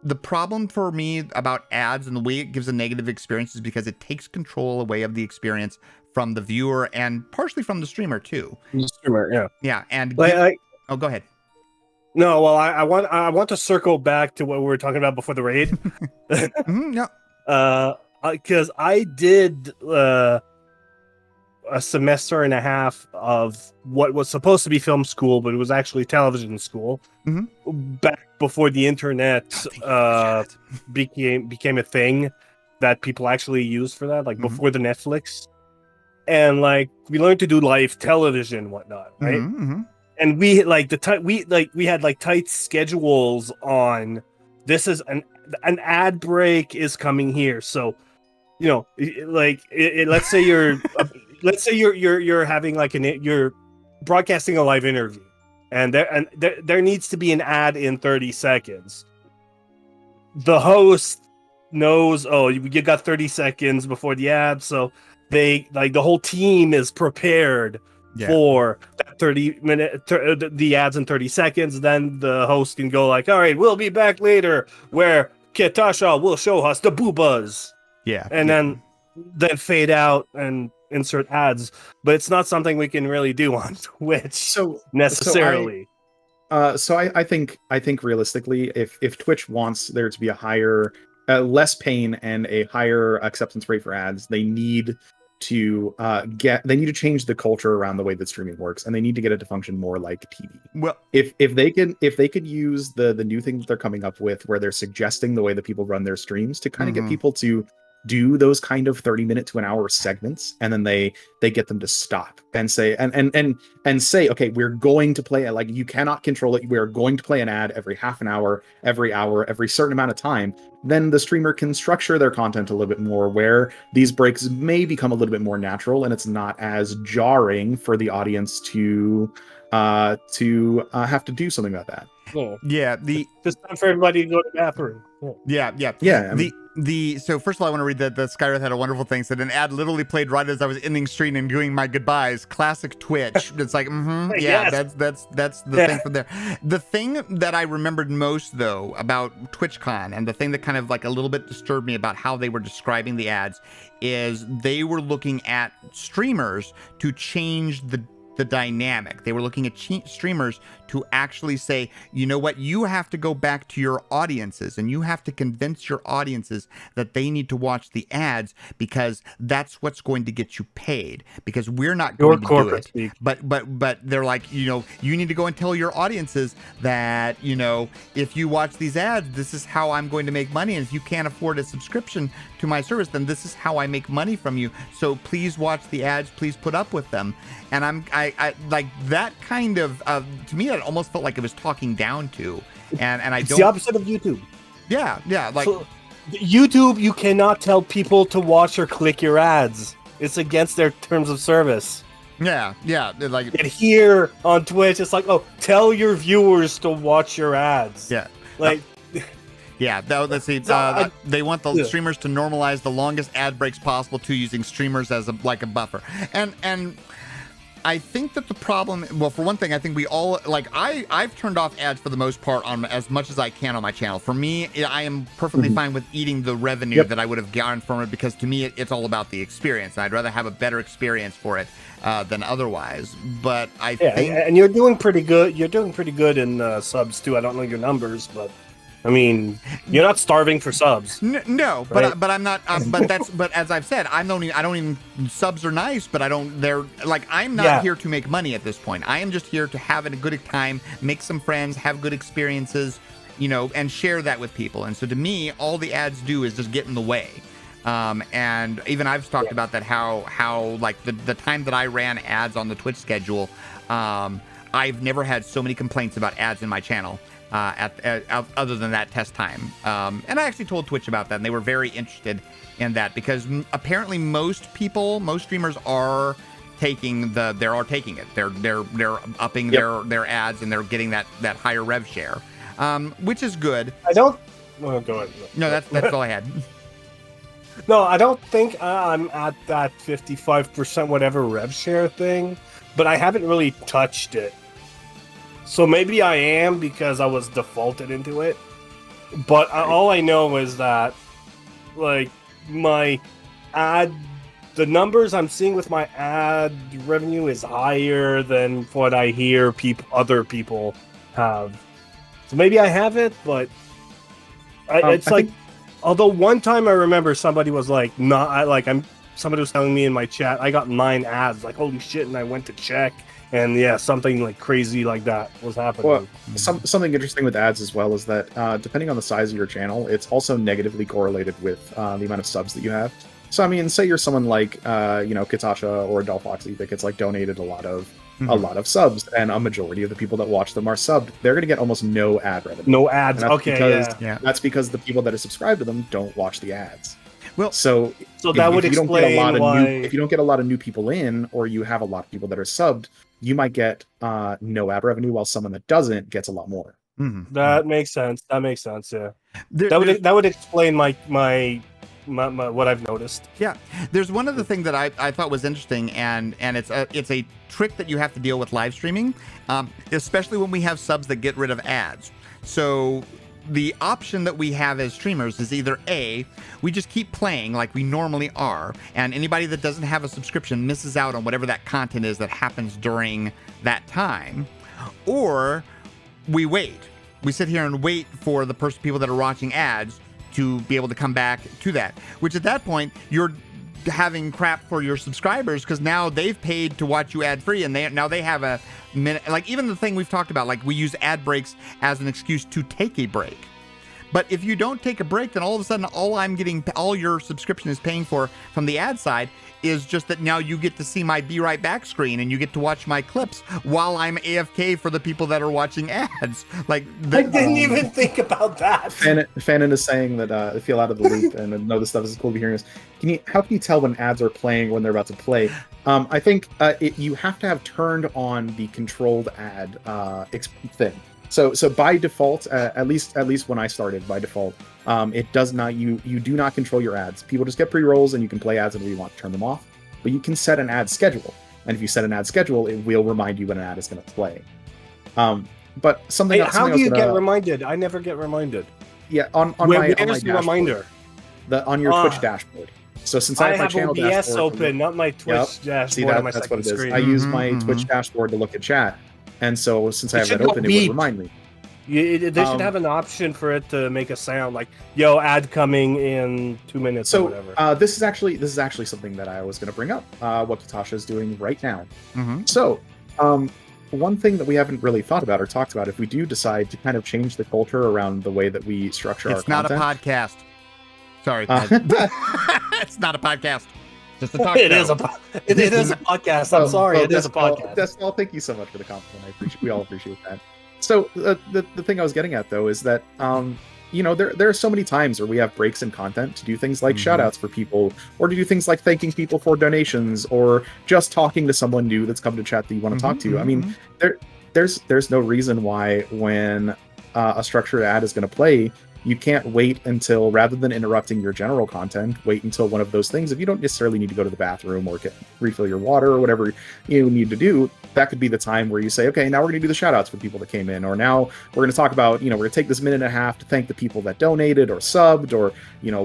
the problem for me about ads and the way it gives a negative experience is because it takes control away of the experience from the viewer and partially from the streamer too. The streamer, yeah. Yeah, and oh, go ahead. No, well, I want to circle back to what we were talking about before the raid. No. Because I did a semester and a half of what was supposed to be film school, but it was actually television school. Back before the internet became a thing that people actually used for that, like before the Netflix. And like we learned to do live television and whatnot, right? And we like we had like tight schedules on this is an ad break is coming here. So, you know, like let's say you're you're having like you're broadcasting a live interview and there needs to be an ad in 30 seconds. The host knows, oh, you got 30 seconds before the ad, so they like the whole team is prepared for that 30-minute the ads in 30 seconds. Then the host can go like, all right, we'll be back later where Kitasha will show us the boobas. And then fade out and insert ads, but it's not something we can really do on Twitch necessarily. So I think realistically, if Twitch wants there to be a higher, less pain and a higher acceptance rate for ads, they need to change the culture around the way that streaming works, and they need to get it to function more like TV. Well, if they could use the new thing that they're coming up with, where they're suggesting the way that people run their streams to kind of get people to do those kind of 30-minute to an hour segments, and then they get them to stop and say and say, okay, we're going to play it, like you cannot control it, we're going to play an ad every half an hour, every certain amount of time. Then the streamer can structure their content a little bit more where these breaks may become a little bit more natural, and it's not as jarring for the audience to have to do something about that. It's time for everybody to go to the bathroom. So first of all, I want to read that the Skywrath had a wonderful thing. Said an ad literally played right as I was ending stream and doing my goodbyes. Classic Twitch. It's like, that's the thing from there. The thing that I remembered most though about TwitchCon, and the thing that kind of like a little bit disturbed me about how they were describing the ads, is they were looking at streamers to change the dynamic. They were looking at streamers to actually say, you know what, you have to go back to your audiences and you have to convince your audiences that they need to watch the ads because that's what's going to get you paid, because we're not going to do it. Speak. But they're like, you know, you need to go and tell your audiences that, you know, if you watch these ads, this is how I'm going to make money. And if you can't afford a subscription to my service, then this is how I make money from you. So please watch the ads, please put up with them. And I like that kind of, to me, it almost felt like it was talking down to, and I don't. It's the opposite of YouTube. Yeah, like so, YouTube, you cannot tell people to watch or click your ads. It's against their terms of service. Yeah, like. And here on Twitch, it's like, oh, tell your viewers to watch your ads. Yeah, like. Yeah, let's see. They want the streamers to normalize the longest ad breaks possible too, using streamers as a buffer. And I think that the problem, well, for one thing, I think we all, like, I've turned off ads for the most part on as much as I can on my channel. For me, I am perfectly fine with eating the revenue that I would have gotten from it, because to me, it's all about the experience. I'd rather have a better experience for it than otherwise. But I think, and you're doing pretty good. You're doing pretty good in subs too. I don't know your numbers, but I mean, you're not starving for subs. No, right? but I'm not. But as I've said, I don't even. Subs are nice, but I don't. They're like, I'm not here to make money at this point. I am just here to have a good time, make some friends, have good experiences, and share that with people. And so to me, all the ads do is just get in the way. And even I've talked about that, how like the time that I ran ads on the Twitch schedule, I've never had so many complaints about ads in my channel. Other than that test time. And I actually told Twitch about that, and they were very interested in that, because apparently most streamers are taking it. They're upping their ads, and they're getting that higher rev share, which is good. I don't. Well, go ahead. No, that's all I had. No, I don't think I'm at that 55% whatever rev share thing, but I haven't really touched it. So maybe I am, because I was defaulted into it. But all I know is that, like, the numbers I'm seeing with my ad revenue is higher than what I hear other people have. So maybe I have it, but it's like, although one time I remember somebody was like, somebody was telling me in my chat, I got 9 ads, like, holy shit, and I went to check. And yeah, something like crazy like that was happening. Well, something interesting with ads as well is that depending on the size of your channel, it's also negatively correlated with the amount of subs that you have. So I mean, say you're someone like Kitasha or Delphoxy that gets like donated a lot of subs, and a majority of the people that watch them are subbed. They're going to get almost no ad revenue. No ads. Okay, that's because the people that are subscribed to them don't watch the ads. Well, so that would explain why. If you don't get a lot of new people in, or you have a lot of people that are subbed, you might get no ad revenue, while someone that doesn't gets a lot more. That makes sense. That makes sense. Yeah, that would explain my what I've noticed. Yeah, there's one other thing that I thought was interesting, and it's a trick that you have to deal with live streaming, especially when we have subs that get rid of ads. So the option that we have as streamers is either A, we just keep playing like we normally are, and anybody that doesn't have a subscription misses out on whatever that content is that happens during that time, or we wait. We sit here and wait for the people that are watching ads to be able to come back to that, which at that point, you're having crap for your subscribers, because now they've paid to watch you ad free, and they have a minute. Like, even the thing we've talked about, like, we use ad breaks as an excuse to take a break. But if you don't take a break, then all of a sudden all your subscription is paying for from the ad side is just that now you get to see my Be Right Back screen, and you get to watch my clips while I'm AFK for the people that are watching ads. Like, I didn't even think about that. Fanon is saying that I feel out of the loop, and I know this stuff is cool to be hearing this. How can you tell when ads are playing when they're about to play? I think you have to have turned on the controlled ad thing. So by default, at least when I started, by default, it does not. You do not control your ads. People just get pre-rolls, and you can play ads until you want to turn them off. But you can set an ad schedule, and if you set an ad schedule, it will remind you when an ad is going to play. But something. How do you get reminded? I never get reminded. Yeah, on my reminder? On your Twitch dashboard. So since I have my channel OBS dashboard open, not my Twitch dashboard. See, on my that's what it is. screen. I use my Twitch dashboard to look at chat, and so since I have that open, it would remind me. They should have an option for it to make a sound like, "Yo, ad coming in 2 minutes." So or whatever. This is actually something that I was going to bring up. What Kitasha is doing right now. Mm-hmm. So, one thing that we haven't really thought about or talked about, if we do decide to kind of change the culture around the way that we structure our content. It's not a podcast. Sorry, it's not a podcast. Just a talk show. It is a podcast. I'm sorry, it is a podcast. Despal, thank you so much for the compliment. We all appreciate that. So the thing I was getting at, though, is that there are so many times where we have breaks in content to do things like shout-outs for people, or to do things like thanking people for donations, or just talking to someone new that's come to chat that you want to talk to. I mean, there's no reason why when a structured ad is going to play, You can't wait until, rather than interrupting your general content, wait until one of those things. If you don't necessarily need to go to the bathroom or refill your water or whatever you need to do, that could be the time where you say, okay, now we're going to do the shout outs for people that came in, or now we're going to talk about, we're going to take this minute and a half to thank the people that donated or subbed, or,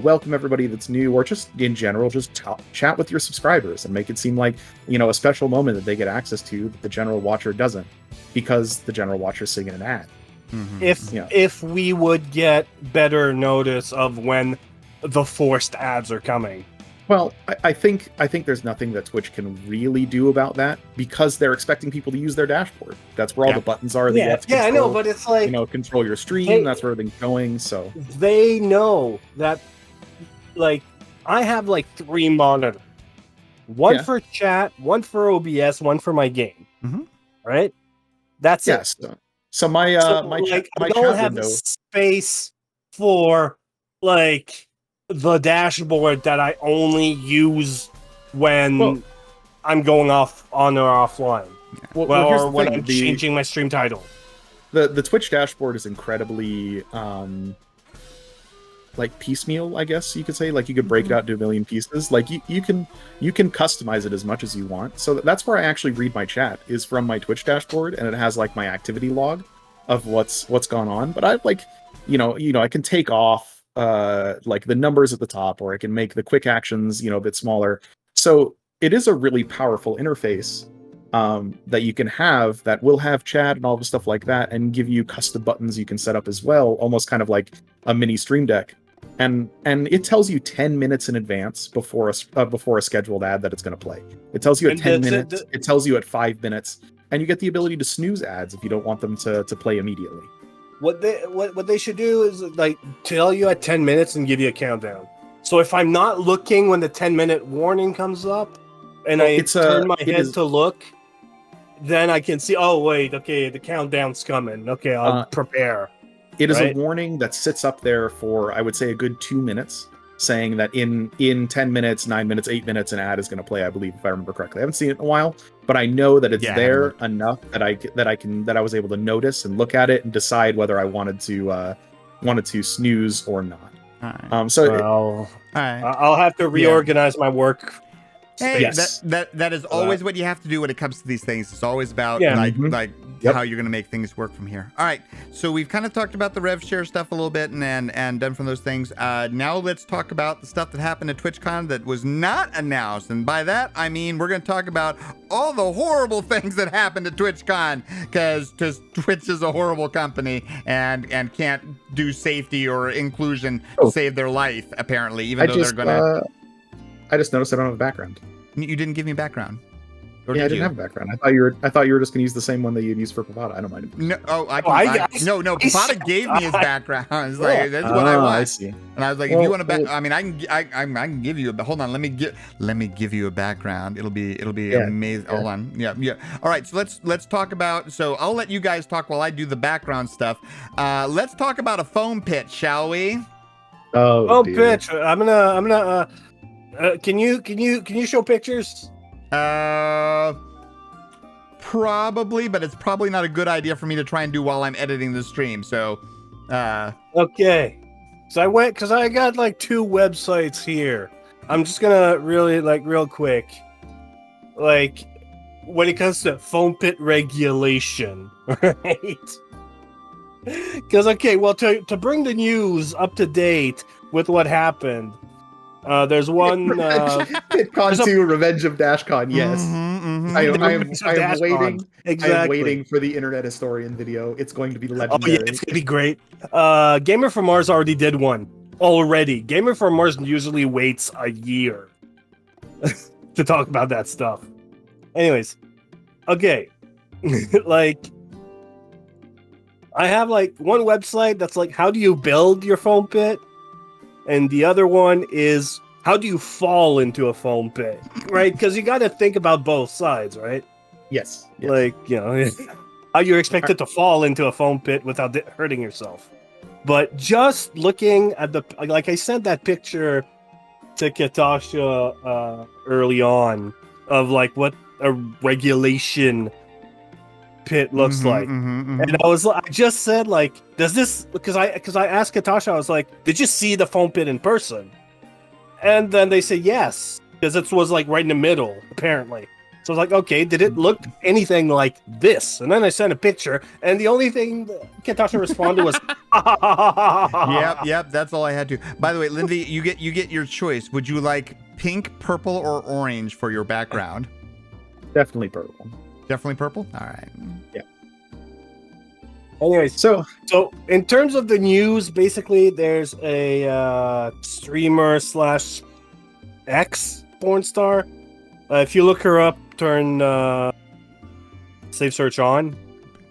welcome everybody that's new, or just in general, just chat with your subscribers and make it seem like, a special moment that they get access to that the general watcher doesn't, because the general watcher is singing an ad. Mm-hmm. If we would get better notice of when the forced ads are coming. Well, I think there's nothing that Twitch can really do about that, because they're expecting people to use their dashboard. That's where all the buttons are. Yeah, I know, but it's like, control your stream. That's where everything's going. So they know that, like, I have like 3 monitors, one for chat, one for OBS, one for my game. Mm-hmm. Right? That's it. So my I don't have space for like the dashboard that I only use when I'm going off on or offline. Or when I'm changing my stream title. The Twitch dashboard is incredibly like piecemeal, I guess you could say. Like, you could break it out into a million pieces. Like, you can customize it as much as you want. So that's where I actually read my chat, is from my Twitch dashboard, and it has like my activity log of what's gone on. But I like, I can take off like the numbers at the top, or I can make the quick actions, a bit smaller. So it is a really powerful interface that you can have, that will have chat and all the stuff like that, and give you custom buttons you can set up as well, almost kind of like a mini stream deck. And it tells you 10 minutes in advance before a scheduled ad that it's going to play. It tells you at 10 minutes. It tells you at 5 minutes, and you get the ability to snooze ads if you don't want them to play immediately. What they should do is like tell you at 10 minutes and give you a countdown. So if I'm not looking when the 10-minute warning comes up, and I turn my head to look, then I can see, oh wait, okay, the countdown's coming. Okay, I'll prepare. It is a warning that sits up there for, I would say, a good 2 minutes, saying that in 10 minutes, 9 minutes, 8 minutes, an ad is going to play, I believe, if I remember correctly. I haven't seen it in a while, but I know that it's there enough that I was able to notice and look at it and decide whether I wanted to snooze or not. All right. I'll have to reorganize my work. Hey, that is always what you have to do when it comes to these things. It's always about how you're going to make things work from here. All right, so we've kind of talked about the rev share stuff a little bit and done from those things. Now let's talk about the stuff that happened at TwitchCon that was not announced. And by that, I mean we're going to talk about all the horrible things that happened at TwitchCon, because Twitch is a horrible company and can't do safety or inclusion to save their life, apparently, even though they're going to... I just noticed I don't have a background. You didn't give me a background. Or I didn't have a background. I thought you were just gonna use the same one that you'd use for Popata. I don't mind. No, Popata gave me his background. It's like, that's what I want. I see. And I was like, if you want to I mean, I can give you. But hold on, let me give you a background. It'll be amazing. Sure. Hold on. Yeah. All right. So let's talk about. So I'll let you guys talk while I do the background stuff. Let's talk about a foam pit, shall we? Oh, pitch. I'm gonna. Can you show pictures? Probably, but it's probably not a good idea for me to try and do while I'm editing the stream. So, okay. So because I got like 2 websites here. I'm just gonna really real quick, like when it comes to foam pit regulation, right? Because to bring the news up to date with what happened. There's one. PitCon 2, Revenge of DashCon. Yes, I'm waiting. Exactly. I'm waiting for the Internet Historian video. It's going to be legendary. Oh yeah, it's gonna be great. Gamer from Mars already did one. Gamer from Mars usually waits a year to talk about that stuff. Anyways, okay, I have one website that's how do you build your foam pit? And the other one is, how do you fall into a foam pit, right? Because you got to think about both sides, right? Yes. How you're expected to fall into a foam pit without hurting yourself. But just looking at I sent that picture to Kitasha early on of what a regulation pit looks like. And I just said, like, does this, because I asked Kitasha, I was like, did you see the foam pit in person? And then they said yes, because it was like right in the middle, apparently. So I was like, okay, did it look anything like this? And then I sent a picture, and the only thing Kitasha responded was, Yep, that's all I had to. By the way, Lindsay, you get your choice. Would you like pink, purple, or orange for your background? Definitely purple. Definitely purple? All right. Yeah. Anyways, So in terms of the news, basically, there's a streamer / ex porn star. If you look her up, turn Save Search on.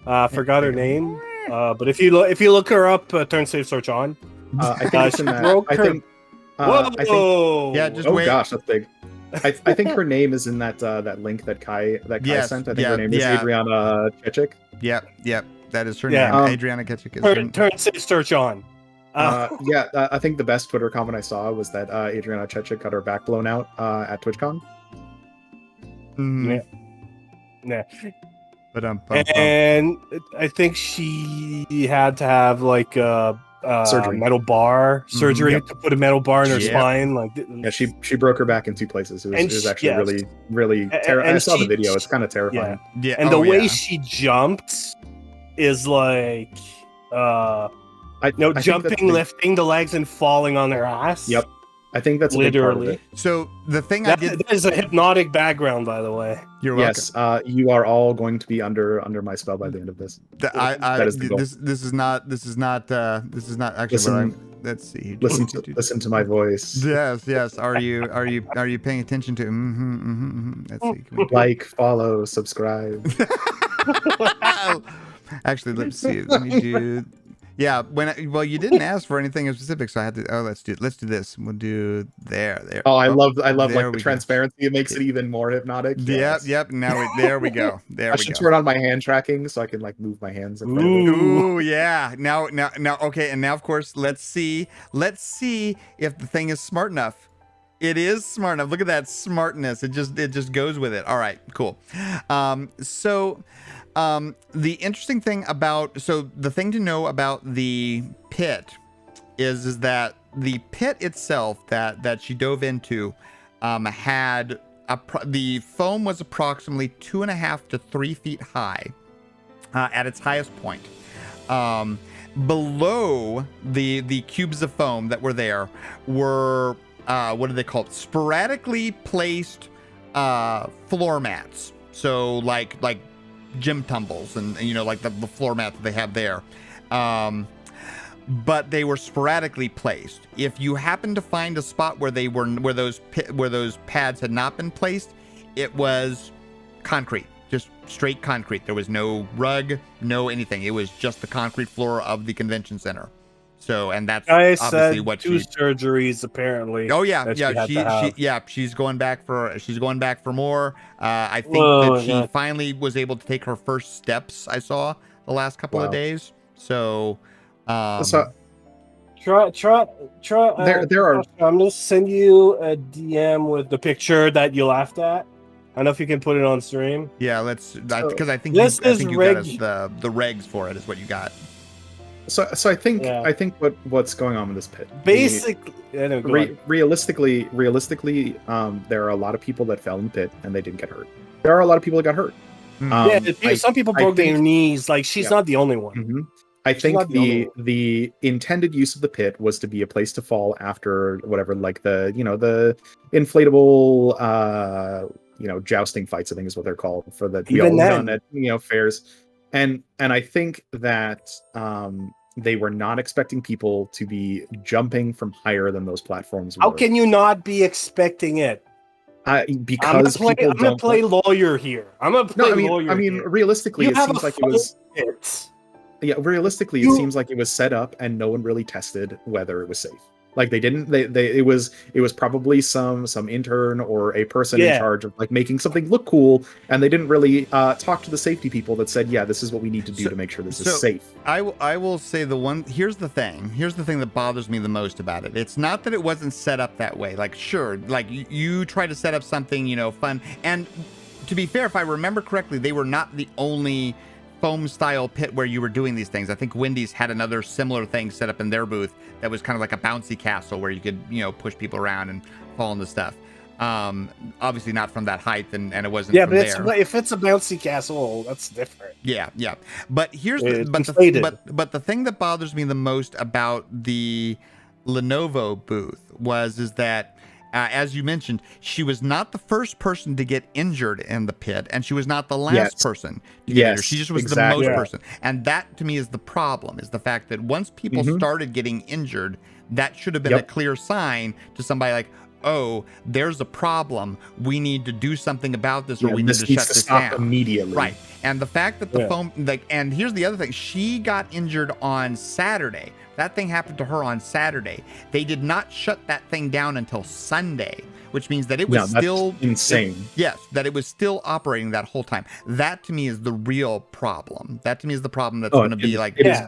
Forgot her name, but if you look her up, turn Save Search on. I think it's in that. Whoa! Yeah, just Oh wait. gosh, that's big. I think her name is in that link that Kai sent. I think her name is Adriana Chechik. Yep. That is her Yeah. name. Adriana Ketchik is her name. Turn Save Search on. I think the best Twitter comment I saw was that Adriana Chechik got her back blown out at TwitchCon. Yeah. But And I think she had to have like Surgery. metal bar surgery Yep. to put a metal bar in her Yep. spine. Like, Yeah, she broke her back in 2 places. It was actually yes. really, really terrifying. I saw the video. It's kind of terrifying. yeah. and the way she jumped is like I think that's jumping, the- lifting the legs and falling on their ass. Yep. I think that's a big part of Literally. it. So the thing That I did. is a hypnotic background, by the way. You're welcome. Yes, you are all going to be under my spell by the end of this. That is the goal. This is not actually Listen- what I'm. Let's see. Listen to my voice. Yes. Are you paying attention to? Let's see. Can we do- Like, follow, subscribe. Actually, let's see. Let me do. Yeah. Well, you didn't ask for anything in specific, so I had to. Oh, let's do this. We'll do there. Oh, I love there like we the go. transparency. It makes it even more hypnotic. Yes. Yep. Now there we go. There I we should go. turn on my hand tracking so I can like move my hands. In front of it. Ooh, yeah. Now, okay. And now, of course, let's see if the thing is smart enough. It is smart enough. Look at that smartness. It just goes with it. All right, cool. The interesting thing the thing to know about the pit is that the pit itself that she dove into had the foam was approximately 2.5 to 3 feet high at its highest point. Below the cubes of foam that were there were what are they called? Sporadically placed floor mats. So like gym tumbles and like the floor mat that they have there. But they were sporadically placed. If you happen to find a spot where those pads had not been placed, it was concrete, just straight concrete. There was no rug, no anything. It was just the concrete floor of the convention center. So, and that's I obviously said what 2 surgeries apparently. Oh yeah, that yeah. She's going back for more. I think that she finally was able to take her first steps. I saw the last couple of days. So, So try. there are. I'm gonna send you a DM with the picture that you laughed at. I don't know if you can put it on stream. Yeah, because I think this you is got us the regs for it is what you got. So I think what's going on with this pit. Basically, realistically, there are a lot of people that fell in the pit and they didn't get hurt. There are a lot of people that got hurt. Some people broke their knees. Like she's not the only one. Mm-hmm. I think the intended use of the pit was to be a place to fall after whatever, like the inflatable jousting fights, I think is what they're called, for the we all done at fairs. And I think that they were not expecting people to be jumping from higher than those platforms were. How can you not be expecting it? Because I'm gonna play lawyer here. I mean, realistically, it seems like it was. Yeah, realistically, it seems like it was set up and no one really tested whether it was safe. Like they didn't. It was probably some intern or a person in charge of like making something look cool, and they didn't really talk to the safety people that said, yeah, this is what we need to do to make sure this is safe. I will say here's the thing that bothers me the most about it. It's not that it wasn't set up that way. Like sure, like you try to set up something fun, and to be fair, if I remember correctly, they were not the only foam style pit where you were doing these things. I think Wendy's had another similar thing set up in their booth that was kind of like a bouncy castle where you could, push people around and fall into stuff. Obviously not from that height, and it wasn't. Yeah, from but there. if it's a bouncy castle, that's different. Yeah. But here's the thing that bothers me the most about the Lenovo booth is that. As you mentioned, she was not the first person to get injured in the pit, and she was not the last person to get injured. She just was the most person. And that, to me, is the problem, is the fact that once people started getting injured, that should have been a clear sign to somebody like, oh, there's a problem. We need to do something about this, or we need to shut this down immediately. Right. And the fact that the foam, and here's the other thing, she got injured on Saturday. That thing happened to her on Saturday. They did not shut that thing down until Sunday, which means that it was still insane. That it was still operating that whole time. That to me is the real problem. That to me is the problem that's going to be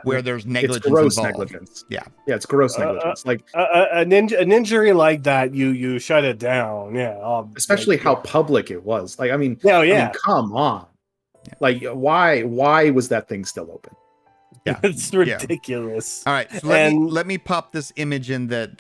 where there's negligence gross involved. Negligence. Yeah, it's gross negligence. Like an injury like that, you shut it down. Yeah, especially how public it was. Like, I mean, come on. Yeah. Like, why was that thing still open? Yeah, it's ridiculous. All right, so let me pop this image in that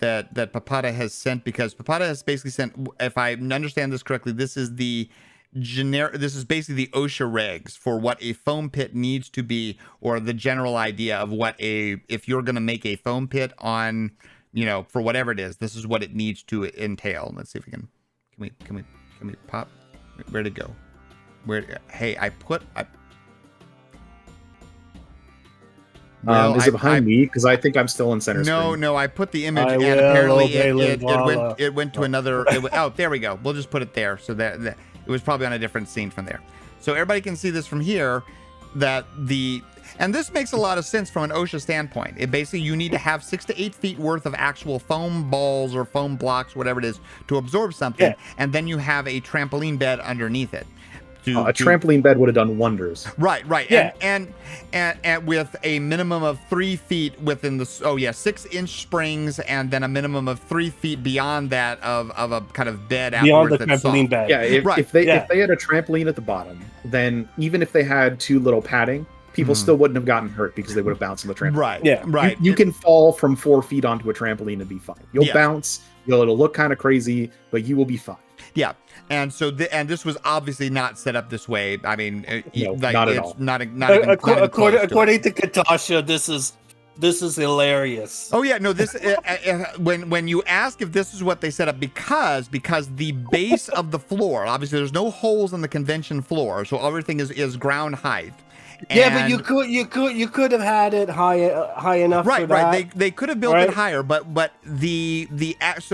Popata has sent, because Popata has basically sent, if I understand this correctly, this is the this is basically the OSHA regs for what a foam pit needs to be, or the general idea of what if you're going to make a foam pit on, for whatever it is, this is what it needs to entail. Let's see if we can we pop, where'd it go? Hey, well, is it behind me? Because I think I'm still in center screen. No, I put the image, and apparently it went to another. There we go. We'll just put it there, so that it was probably on a different scene from there, so everybody can see this from here. And this makes a lot of sense from an OSHA standpoint. It basically, you need to have 6 to 8 feet worth of actual foam balls or foam blocks, whatever it is, to absorb something, and then you have a trampoline bed underneath it. A trampoline bed would have done wonders. Right. Yeah. And with a minimum of 3 feet within the 6-inch springs, and then a minimum of 3 feet beyond that of a kind of bed beyond the trampoline bed. Yeah, if they had a trampoline at the bottom, then even if they had too little padding, people still wouldn't have gotten hurt because they would have bounced on the trampoline. Right. Yeah. Right. You can fall from 4 feet onto a trampoline and be fine. You'll bounce. It'll look kind of crazy, but you will be fine. Yeah. And so, this was obviously not set up this way. I mean, not at all. According to Kitasha, this is hilarious. Oh yeah, no. This when you ask if this is what they set up, because the base of the floor, obviously there's no holes in the convention floor, so everything is ground height. But you could have had it high enough. Right, for that. right. They could have built it higher, but the edge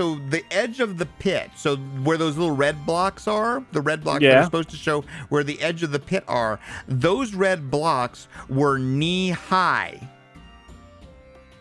of the pit, so where those little red blocks are, the red blocks that are supposed to show where the edge of the pit are, those red blocks were knee high.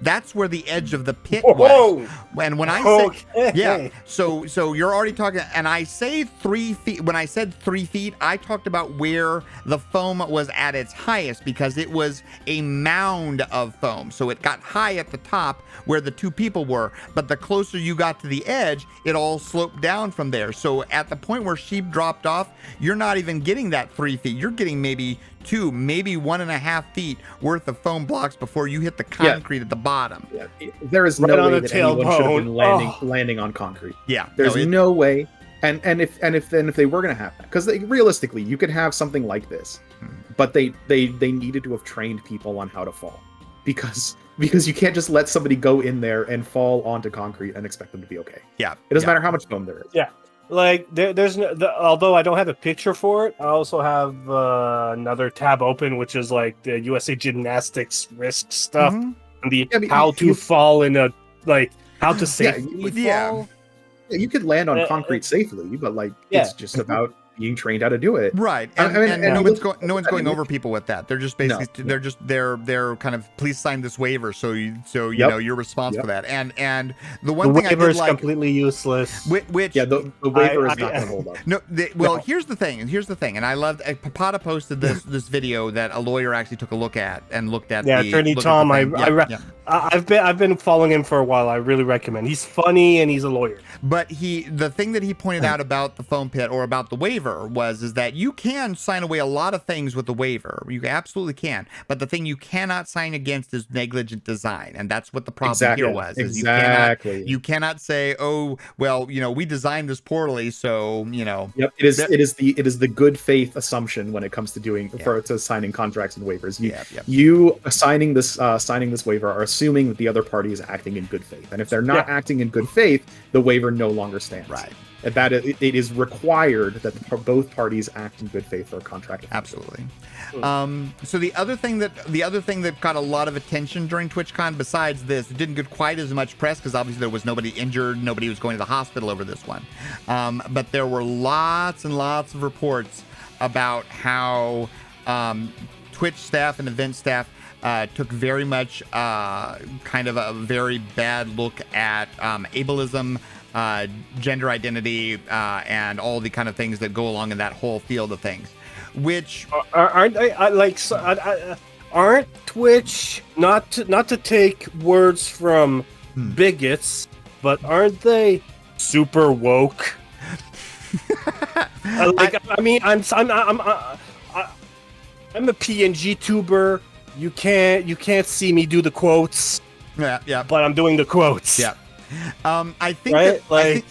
That's where the edge of the pit was. And when I say, so you're already talking, and I say 3 feet. When I said 3 feet, I talked about where the foam was at its highest, because it was a mound of foam. So it got high at the top where the two people were, but the closer you got to the edge, it all sloped down from there. So at the point where sheep dropped off, you're not even getting that 3 feet. You're getting maybe 2, maybe 1.5 feet worth of foam blocks before you hit the concrete at the bottom. Yeah. There is no way that anyone should have been landing on concrete. Yeah, there's no way. And if they were going to have that, because realistically, you could have something like this, but they needed to have trained people on how to fall, because you can't just let somebody go in there and fall onto concrete and expect them to be okay. Yeah, it doesn't matter how much foam there is. Yeah. Like although I don't have a picture for it, I also have another tab open, which is like the USA Gymnastics risk stuff, and how to fall in a how to safely fall. Yeah, you could land on concrete safely, but it's just about being trained how to do it. Right. And no one's going over people with that. They're just basically they're kind of, please sign this waiver, so you know you're responsible for that. And the thing I did is completely useless. The waiver is not going to hold up. Here's the thing, and I loved Popata posted this video that a lawyer actually took a look at Attorney Tom. I've been following him for a while. I really recommend. He's funny and he's a lawyer. But the thing that he pointed out about the foam pit, or about the waiver, waiver is that you can sign away a lot of things with the waiver. You absolutely can. But the thing you cannot sign against is negligent design. And that's what the problem here was. Is you cannot say, oh, well, we designed this poorly, so, Yep, it is the good faith assumption when it comes to to signing contracts and waivers. You signing this waiver are assuming that the other party is acting in good faith. And if they're not acting in good faith, the waiver no longer stands. Right. That it is required that both parties act in good faith for a contract. Absolutely. So the other thing that got a lot of attention during TwitchCon, besides this, it didn't get quite as much press because obviously there was nobody injured, nobody was going to the hospital over this one. But there were lots and lots of reports about how Twitch staff and event staff took very much kind of a very bad look at ableism, gender identity, and all the kind of things that go along in that whole field of things. Which aren't Twitch, not to take words from bigots, but aren't they super woke? I'm a PNG tuber. You can't see me do the quotes. Yeah. But I'm doing the quotes. Yeah. I think right?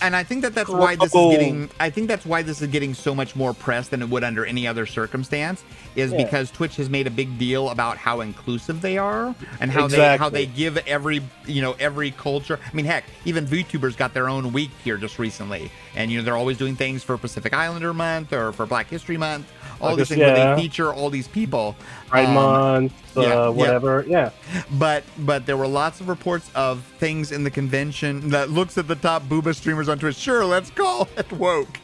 I think that's why this is getting. I think that's why this is getting so much more press than it would under any other circumstance. Is because Twitch has made a big deal about how inclusive they are and how they give every culture. I mean, heck, even VTubers got their own week here just recently, and they're always doing things for Pacific Islander Month or for Black History Month. All these things where they feature all these people. Pride Month, whatever. Yeah. But there were lots of reports of things in the convention that looks at the top booba streamers on Twitch. Sure, let's call it woke.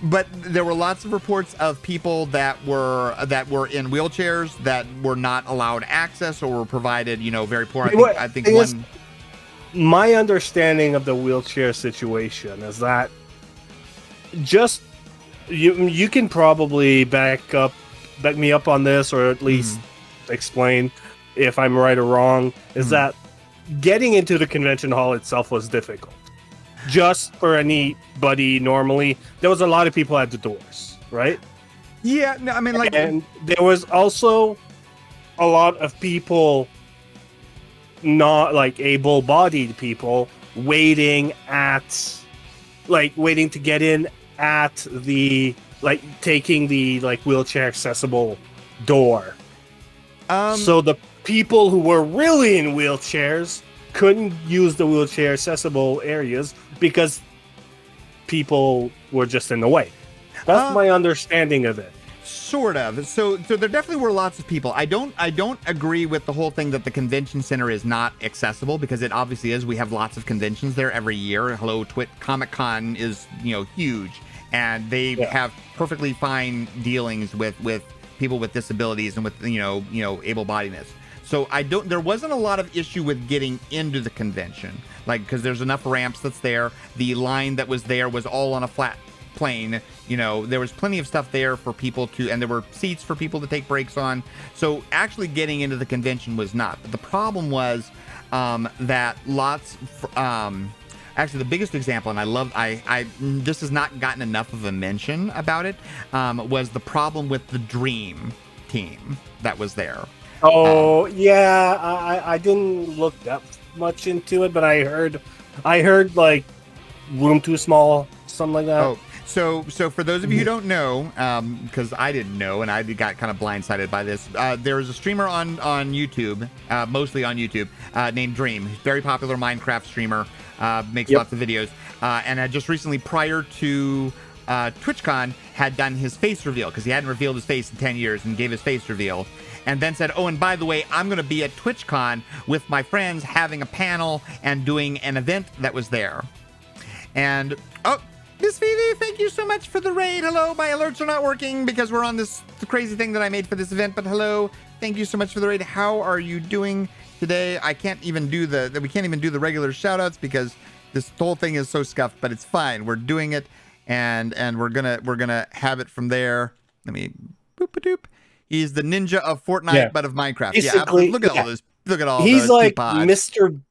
But there were lots of reports of people that were in wheelchairs that were not allowed access or were provided, very poor. I think one. My understanding of the wheelchair situation is that just. You can probably back me up on this, or at least explain if I'm right or wrong, is that getting into the convention hall itself was difficult. Just for anybody normally, there was a lot of people at the doors, right? Yeah, no, I mean, and there was also a lot of people, not able-bodied people, waiting to get in at the taking the wheelchair accessible door. So the people who were really in wheelchairs couldn't use the wheelchair accessible areas because people were just in the way. That's my understanding of it. Sort of. So there definitely were lots of people. I don't agree with the whole thing that the convention center is not accessible, because it obviously is. We have lots of conventions there every year. Hello, Comic-Con is huge. And they have perfectly fine dealings with people with disabilities and with able-bodiedness. So there wasn't a lot of issue with getting into the convention, because there's enough ramps that's there. The line that was there was all on a flat plane. There was plenty of stuff there for people and there were seats for people to take breaks on. So actually getting into the convention was not. But the problem was that actually, the biggest example, and I this has not gotten enough of a mention about it, was the problem with the Dream team that was there. Oh, I didn't look that much into it, but I heard room too small, something like that. Oh, so for those of you who don't know, because I didn't know and I got kind of blindsided by this, there is a streamer on YouTube, mostly on YouTube, named Dream. He's a very popular Minecraft streamer. Makes lots of videos, and had just recently, prior to TwitchCon, had done his face reveal, because he hadn't revealed his face in 10 years, and gave his face reveal, and then said, oh, and by the way, I'm going to be at TwitchCon with my friends having a panel and doing an event that was there. And, Miss Phoebe, thank you so much for the raid. Hello, my alerts are not working because we're on this crazy thing that I made for this event, but hello, thank you so much for the raid. How are you doing today? We can't even do the regular shout outs because this whole thing is so scuffed, but it's fine. We're doing it, and we're gonna have it from there. Let me boop-a-doop. He's the ninja of Fortnite, but of Minecraft. Basically, look at all this. Look at all. He's like Mr.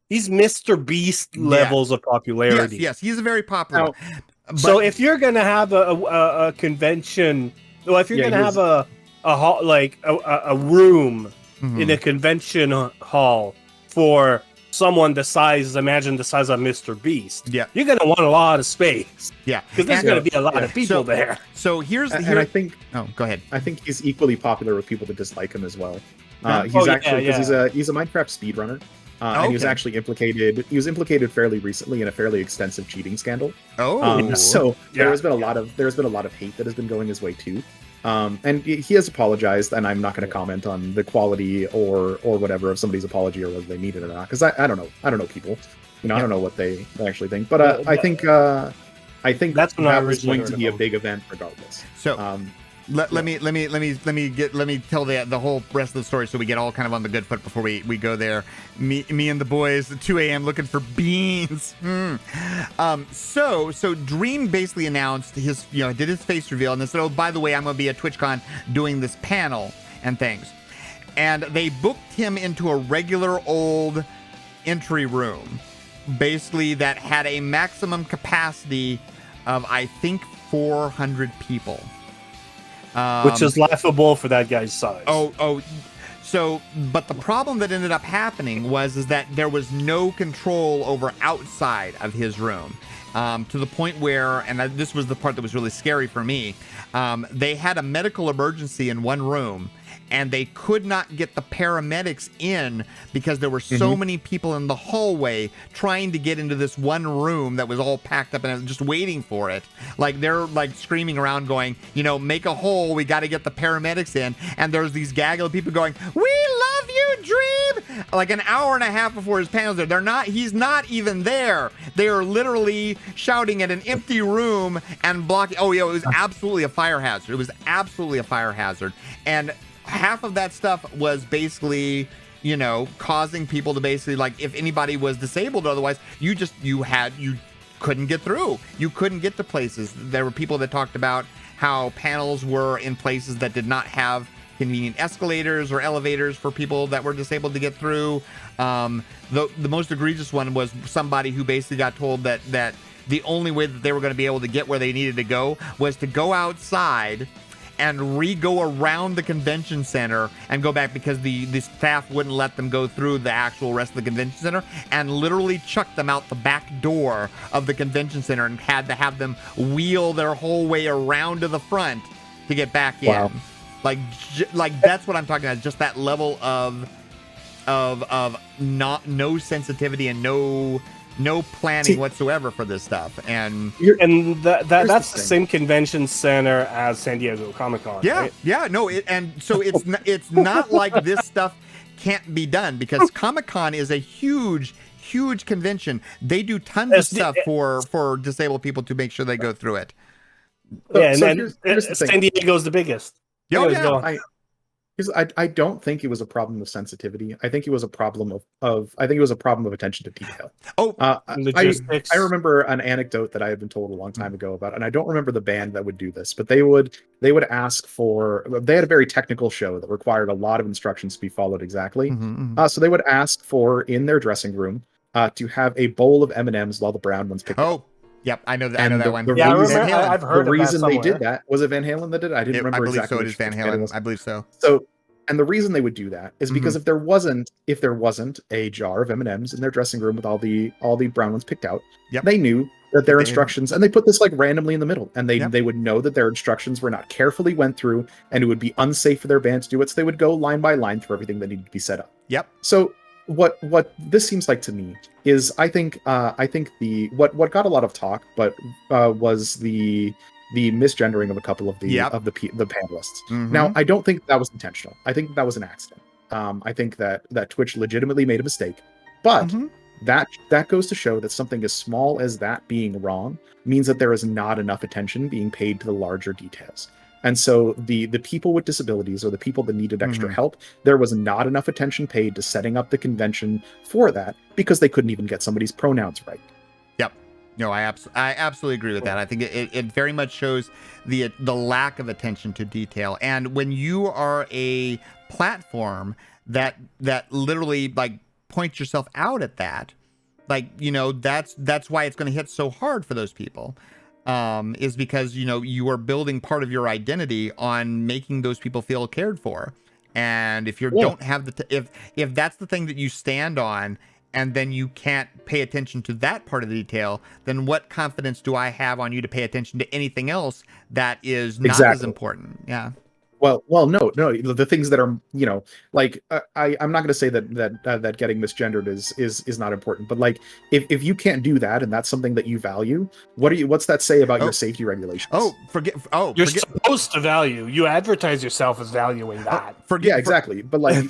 He's Mr. Beast levels of popularity. Yes, he's a very popular. So if you're gonna have a convention, well, if you're Yeah, gonna have a hall, like a room Mhm. in a convention hall for someone imagine the size of Mr. Beast. Yeah. You're gonna want a lot of space. Yeah, Because there's gonna be a lot of people So- there. So here's and here. I think Oh, go ahead. I think he's equally popular with people that dislike him as well. Huh? He's Oh, yeah, actually because yeah. he's a Minecraft speedrunner, and he was Okay. actually implicated. He was implicated fairly recently in a fairly extensive cheating scandal. Oh, So Yeah. there's been a lot of hate that has been going his way too. And he has apologized, and I'm not going to comment on the quality or whatever of somebody's apology or whether they need it or not, because I don't know people. I don't know what they actually think. But I think That's when I that was originally going to heard be of a him. big event regardless. so let me tell the whole rest of the story so we get all kind of on the good foot before we go there. Me and the boys at 2 a.m. looking for beans. So Dream basically announced his did his face reveal and then said, oh, by the way, I'm gonna be at TwitchCon doing this panel and things. And they booked him into a regular old entry room, basically that had a maximum capacity of I think 400 people. Which is laughable for that guy's size. So, but the problem that ended up happening is that there was no control over outside of his room, to the point where, and this was the part that was really scary for me, they had a medical emergency in one room, and they could not get the paramedics in because there were so many people in the hallway trying to get into this one room that was all packed up and just waiting for it. Like they're like screaming around going, make a hole, we got to get the paramedics in. And there's these gaggle of people going, we love you, Dream! Like an hour and a half before his panel's there. He's not even there. They are literally shouting at an empty room and blocking. Oh yeah, it was absolutely a fire hazard. It was absolutely a fire hazard. And half of that stuff was basically, causing people to basically, like, if anybody was disabled or otherwise, you couldn't get through. You couldn't get to places. There were people that talked about how panels were in places that did not have convenient escalators or elevators for people that were disabled to get through. The most egregious one was somebody who basically got told that the only way that they were going to be able to get where they needed to go was to go outside and re-go around the convention center and go back because the staff wouldn't let them go through the actual rest of the convention center, and literally chucked them out the back door of the convention center and had to have them wheel their whole way around to the front to get back in. Wow. Like that's what I'm talking about. Just that level of no sensitivity and no planning whatsoever for this stuff. And that's the same convention center as San Diego Comic-Con. yeah, right? yeah, no, it's not like this stuff can't be done, because Comic-Con is a huge convention. They do tons of stuff for disabled people to make sure they go through it. Yeah, So and here's the thing. San Diego's the biggest. Oh, Anyways, yeah. go on. I don't think it was a problem of sensitivity. I think it was a problem of attention to detail. Logistics. I remember an anecdote that I had been told a long time ago about, and I don't remember the band that would do this, but they would ask for. They had a very technical show that required a lot of instructions to be followed exactly. So they would ask for, in their dressing room, to have a bowl of M&Ms while the brown ones picked up. Oh, yep, I know that. I know that one. Yeah, I reason- remember. I've heard The of that reason they somewhere. did that was it Van Halen that did it? I didn't remember I believe exactly. so. It which is Van band it was. Halen. I believe so. So, and the reason they would do that is because if there wasn't a jar of M&Ms in their dressing room with all the brown ones picked out, they knew that their instructions, and they put this like randomly in the middle, and they would know that their instructions were not carefully went through, and it would be unsafe for their band to do it. So they would go line by line through everything that needed to be set up. Yep. So what this seems like to me is I think what got a lot of talk, but was the misgendering of a couple of the panelists. Now, I don't think that was intentional. I think that was an accident. I think that Twitch legitimately made a mistake, but that goes to show that something as small as that being wrong means that there is not enough attention being paid to the larger details. And so the people with disabilities, or the people that needed extra help, there was not enough attention paid to setting up the convention for that, because they couldn't even get somebody's pronouns right. Yep. No, I absolutely agree with that. I think it very much shows the lack of attention to detail. And when you are a platform that literally like points yourself out at that, like, that's why it's going to hit so hard for those people. is because, you know, you are building part of your identity on making those people feel cared for. And if you don't have if that's the thing that you stand on, and then you can't pay attention to that part of the detail, then what confidence do I have on you to pay attention to anything else that is not as important? Yeah. Well, no. The things that are, you know, like I'm not going to say that getting misgendered is not important, but like if you can't do that and that's something that you value, what's that say about your safety regulations? You're supposed to value. You advertise yourself as valuing that. Exactly. But like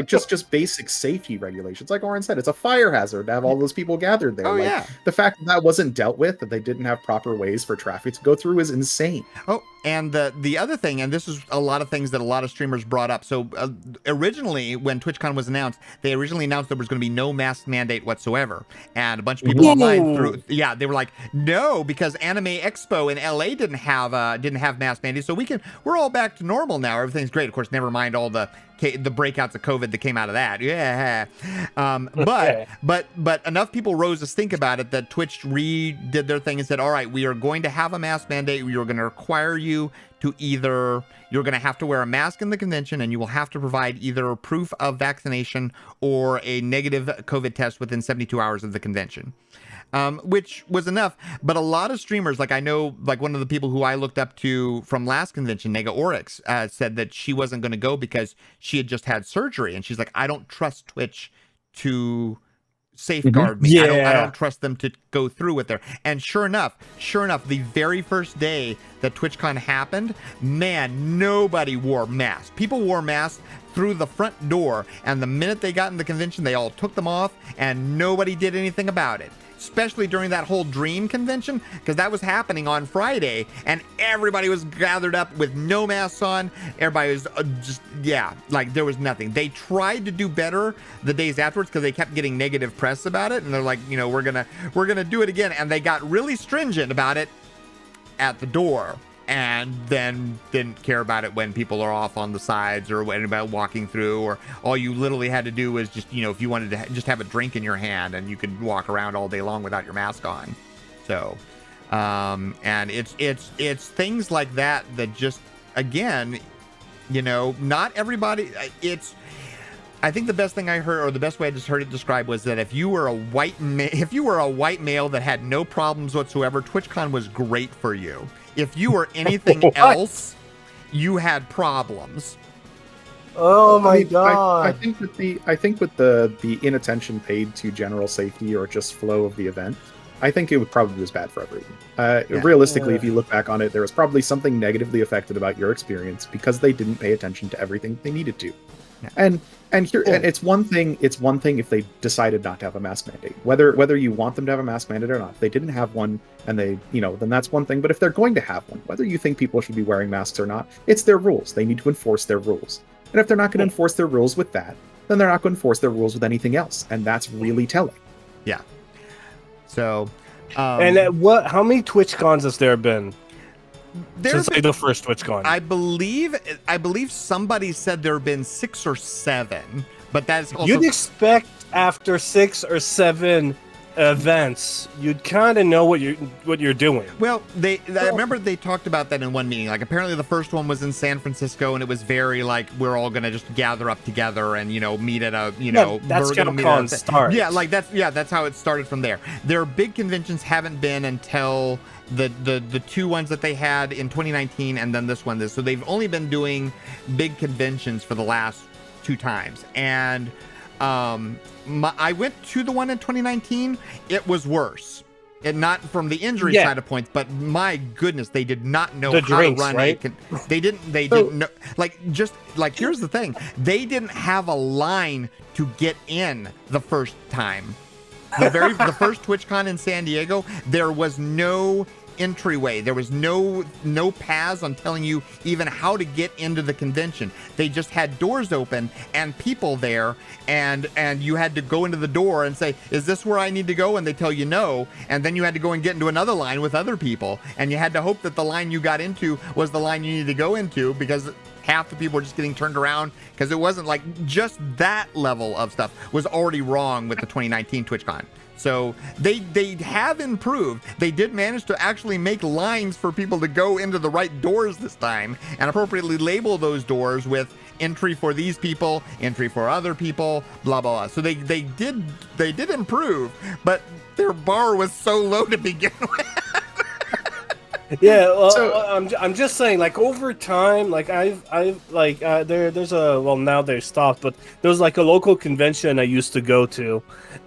just basic safety regulations, like Oren said, it's a fire hazard to have all those people gathered there. The fact that wasn't dealt with, that they didn't have proper ways for traffic to go through, is insane. And the other thing, and this is a lot of things that a lot of streamers brought up. So originally, when TwitchCon was announced, they originally announced there was going to be no mask mandate whatsoever. And a bunch of people online they were like, no, because Anime Expo in LA didn't have mask mandates, so we're all back to normal now. Everything's great. Of course, never mind all the breakouts of COVID that came out of that. But enough people rose to stink about it that Twitch redid their thing and said, all right, we are going to have a mask mandate. We are going to require you to you're going to have to wear a mask in the convention, and you will have to provide either proof of vaccination or a negative COVID test within 72 hours of the convention. Which was enough. But a lot of streamers, like I know, like one of the people who I looked up to from last convention, Nega Oryx, said that she wasn't going to go because she had just had surgery. And she's like, I don't trust Twitch to safeguard me. I don't trust them to go through with there. And sure enough, the very first day that TwitchCon happened, man, nobody wore masks. People wore masks through the front door. And the minute they got in the convention, they all took them off and nobody did anything about it. Especially during that whole Dream convention, because that was happening on Friday and everybody was gathered up with no masks on. Everybody was like there was nothing. They tried to do better the days afterwards because they kept getting negative press about it, and they're like, you know, we're gonna do it again, and they got really stringent about it at the door, and then didn't care about it when people are off on the sides or when about walking through, or all you literally had to do was just, you know, if you wanted to just have a drink in your hand and you could walk around all day long without your mask on. So and it's things like that just, again, you know, not everybody, I think the best thing I heard, or the best way I just heard it described, was that if you were a white male that had no problems whatsoever, TwitchCon was great for you. If you were anything else, you had problems. Oh my god! I think with the inattention paid to general safety or just flow of the event, I think it would probably was bad for everyone. Realistically, if you look back on it, there was probably something negatively affected about your experience because they didn't pay attention to everything they needed to. Yeah. And it's one thing if they decided not to have a mask mandate, whether you want them to have a mask mandate or not. If they didn't have one and they, you know, then that's one thing. But if they're going to have one, whether you think people should be wearing masks or not, it's their rules. They need to enforce their rules. And if they're not going to enforce their rules with that, then they're not going to enforce their rules with anything else. And that's really telling. Yeah. So, how many TwitchCons has there been? Since the first TwitchCon, I believe somebody said there have been 6 or 7, but that's also... You'd expect after 6 or 7 events, you'd kind of know what you're doing. Well, I remember they talked about that in one meeting. Like, apparently the first one was in San Francisco, and it was very like, we're all gonna just gather up together and, you know, meet at a, you know, that's kind of con start. That's how it started from there. Their big conventions haven't been until the 2 ones that they had in 2019, and then this one. So they've only been doing big conventions for the last 2 times, and I went to the one in 2019. It was worse. And not from the injury side of points, but my goodness, they did not know how to run. Right? They didn't know. Like, here's the thing. They didn't have a line to get in the first time. The first TwitchCon in San Diego, there was no entryway. There was no paths on telling you even how to get into the convention. They just had doors open and people there, and you had to go into the door and say, is this where I need to go? And they tell you no, and then you had to go and get into another line with other people, and you had to hope that the line you got into was the line you needed to go into, because half the people were just getting turned around, because it wasn't like, just that level of stuff was already wrong with the 2019 TwitchCon. So they have improved. They did manage to actually make lines for people to go into the right doors this time and appropriately label those doors with entry for these people, entry for other people, blah blah blah. So they did improve, but their bar was so low to begin with. Yeah, well, I'm just saying, like, over time, like I've like there's a, well, now they're stopped, but there was like a local convention I used to go to,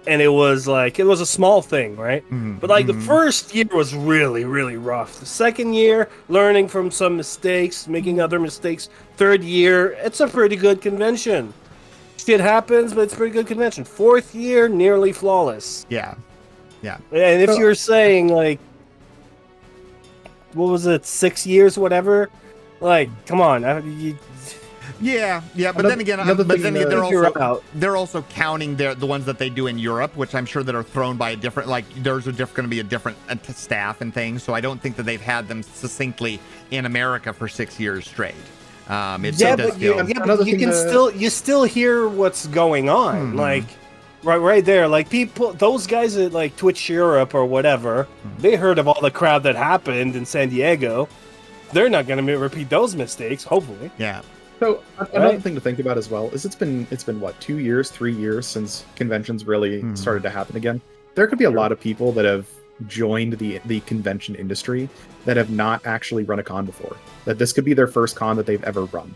and it was a small thing, right? But like the first year was really rough. The second year, learning from some mistakes, making other mistakes. Third year, it's a pretty good convention. Shit happens, but it's a pretty good convention. Fourth year, nearly flawless. Yeah. And if you're saying like, what was it, 6 years, whatever? Like, come on. Yeah, but then again, they're also counting the ones that they do in Europe, which I'm sure that are thrown by a different, like theirs are going to be a different staff and things. So I don't think that they've had them succinctly in America for 6 years straight. But you still hear what's going on, like right there, like people, those guys at like Twitch Europe or whatever, they heard of all the crowd that happened in San Diego. They're not going to repeat those mistakes, hopefully. Yeah. So another thing to think about as well is it's been what, 2 years, 3 years since conventions really started to happen again. There could be a lot of people that have joined the convention industry that have not actually run a con before. That this could be their first con that they've ever run.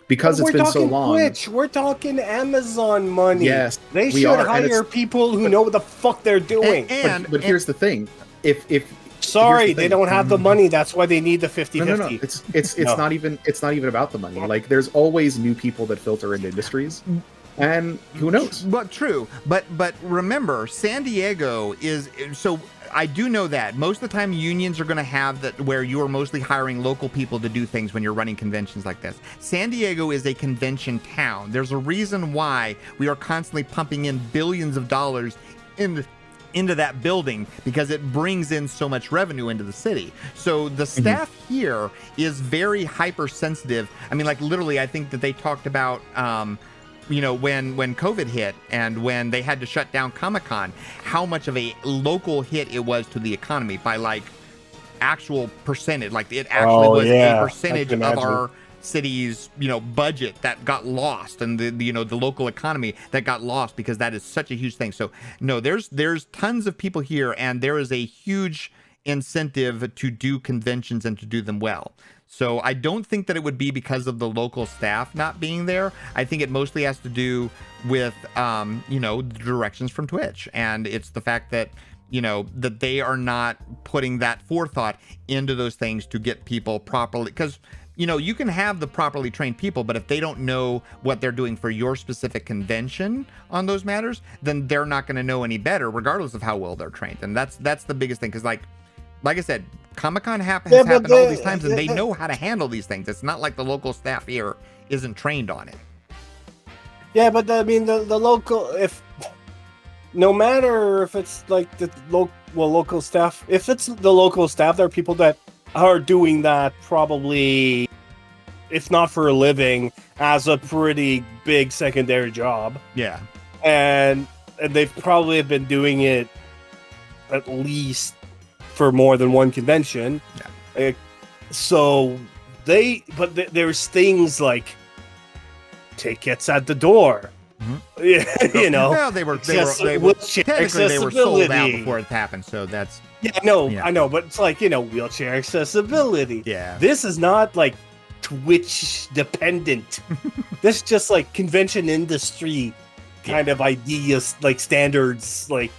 Because it's been so long. Twitch. We're talking Amazon money. Yes, they should hire people who know what the fuck they're doing. But here's the thing: if they don't have the money, that's why they need the 50-50. No. It's not even about the money. Like, there's always new people that filter into industries, and who knows? But true. But remember, San Diego is so. I do know that most of the time unions are going to have that where you are mostly hiring local people to do things when you're running conventions like this. San Diego is a convention town. There's a reason why we are constantly pumping in billions of dollars into that building, because it brings in so much revenue into the city. So the staff here is very hypersensitive. I mean, like literally, I think that they talked about when COVID hit and when they had to shut down Comic-Con, how much of a local hit it was to the economy by like actual percentage. Like it actually was a percentage of our city's budget that got lost, and the local economy that got lost, because that is such a huge thing. So no, there's tons of people here, and there is a huge incentive to do conventions and to do them well. So I don't think that it would be because of the local staff not being there. I think it mostly has to do with, directions from Twitch. And it's the fact that, that they are not putting that forethought into those things to get people properly. Because, you can have the properly trained people, but if they don't know what they're doing for your specific convention on those matters, then they're not going to know any better, regardless of how well they're trained. And that's the biggest thing. Because like I said, Comic-Con has happened all these times, and they know how to handle these things. It's not like the local staff here isn't trained on it. Yeah, but I mean, the local, no matter if it's like the local staff, if it's the local staff, there are people that are doing that probably, if not for a living, as a pretty big secondary job. Yeah. And they've probably been doing it at least for more than one convention. Yeah. So there's things like tickets at the door. Well, they were technically they were sold out before it happened. So that's I know, but it's like wheelchair accessibility. Yeah, this is not like Twitch dependent. This is just like convention industry kind of ideas, like standards, like.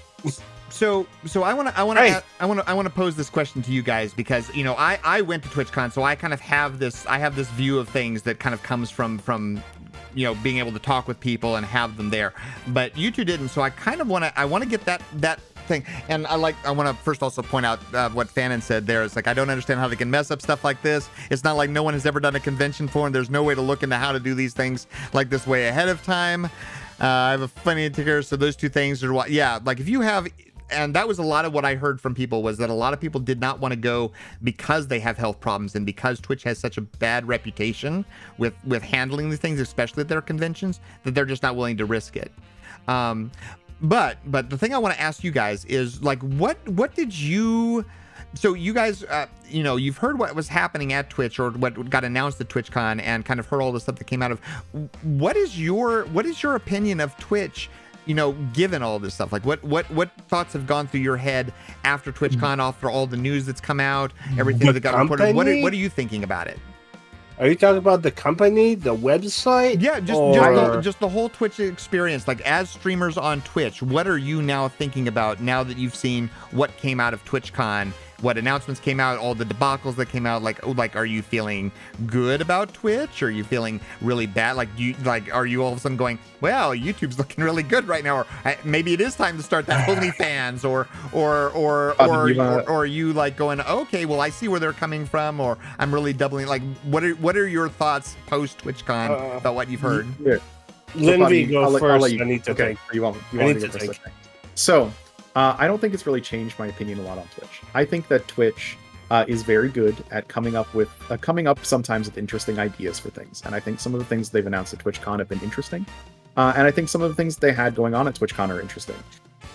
So I want to pose this question to you guys, because I went to TwitchCon, so I kind of have this view of things that kind of comes from being able to talk with people and have them there, but you two didn't. So I kind of want to get that thing, and I want to first also point out what Fannin said there. It's like, I don't understand how they can mess up stuff like this. It's not like no one has ever done a convention for, and there's no way to look into how to do these things like this way ahead of time. I have a funny ticker, so those two things are what, like if you have. And that was a lot of what I heard from people, was that a lot of people did not want to go because they have health problems, and because Twitch has such a bad reputation with handling these things, especially at their conventions, that they're just not willing to risk it. But the thing I want to ask you guys is like, what did you? So you guys, you've heard what was happening at Twitch or what got announced at TwitchCon, and kind of heard all the stuff that came out of. What is your opinion of Twitch? Given all this stuff, like what thoughts have gone through your head after TwitchCon, after all the news that's come out, everything that got reported? What are you thinking about it? Are you talking about the company, the website? Yeah, just the whole Twitch experience. Like, as streamers on Twitch, what are you now thinking about now that you've seen what came out of TwitchCon? What announcements came out, all the debacles that came out? Like, are you feeling good about Twitch? Or are you feeling really bad? Are you all of a sudden going, well, YouTube's looking really good right now, or maybe it is time to start that OnlyFans, or are you like going, okay, well, I see where they're coming from, or I'm really doubling. Like, what are your thoughts post TwitchCon about what you've heard? Linvy, go first. I need to think. You want me to go first? Okay. So. I don't think it's really changed my opinion a lot on Twitch. I think that Twitch is very good at coming up sometimes with interesting ideas for things. And I think some of the things they've announced at TwitchCon have been interesting. And I think some of the things they had going on at TwitchCon are interesting.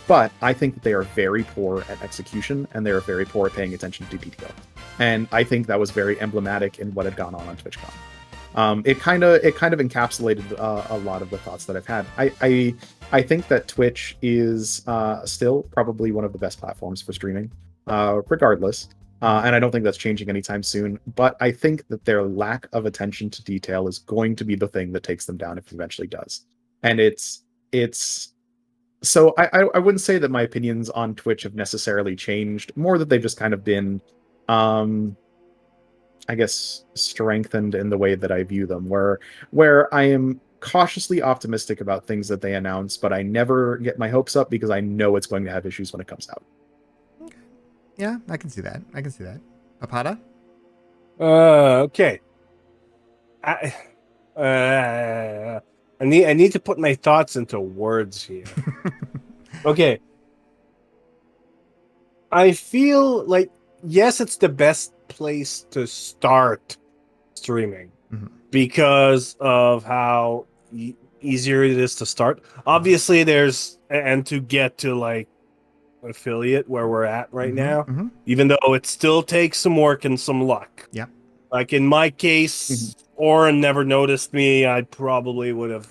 But I think that they are very poor at execution, and they are very poor at paying attention to detail. And I think that was very emblematic in what had gone on TwitchCon. It kind of encapsulated a lot of the thoughts that I've had. I think that Twitch is still probably one of the best platforms for streaming, regardless. And I don't think that's changing anytime soon. But I think that their lack of attention to detail is going to be the thing that takes them down if it eventually does. And it's so I wouldn't say that my opinions on Twitch have necessarily changed. More that they've just kind of been, I guess, strengthened in the way that I view them, where I am cautiously optimistic about things that they announce, but I never get my hopes up because I know it's going to have issues when it comes out. Okay. Yeah, I can see that. Popata? Okay. I need to put my thoughts into words here. Okay. I feel like, yes, it's the best place to start streaming because of how easier it is to start. Obviously, and to get to like affiliate where we're at right now, even though it still takes some work and some luck. Yeah. Like in my case, Oren never noticed me. I probably would have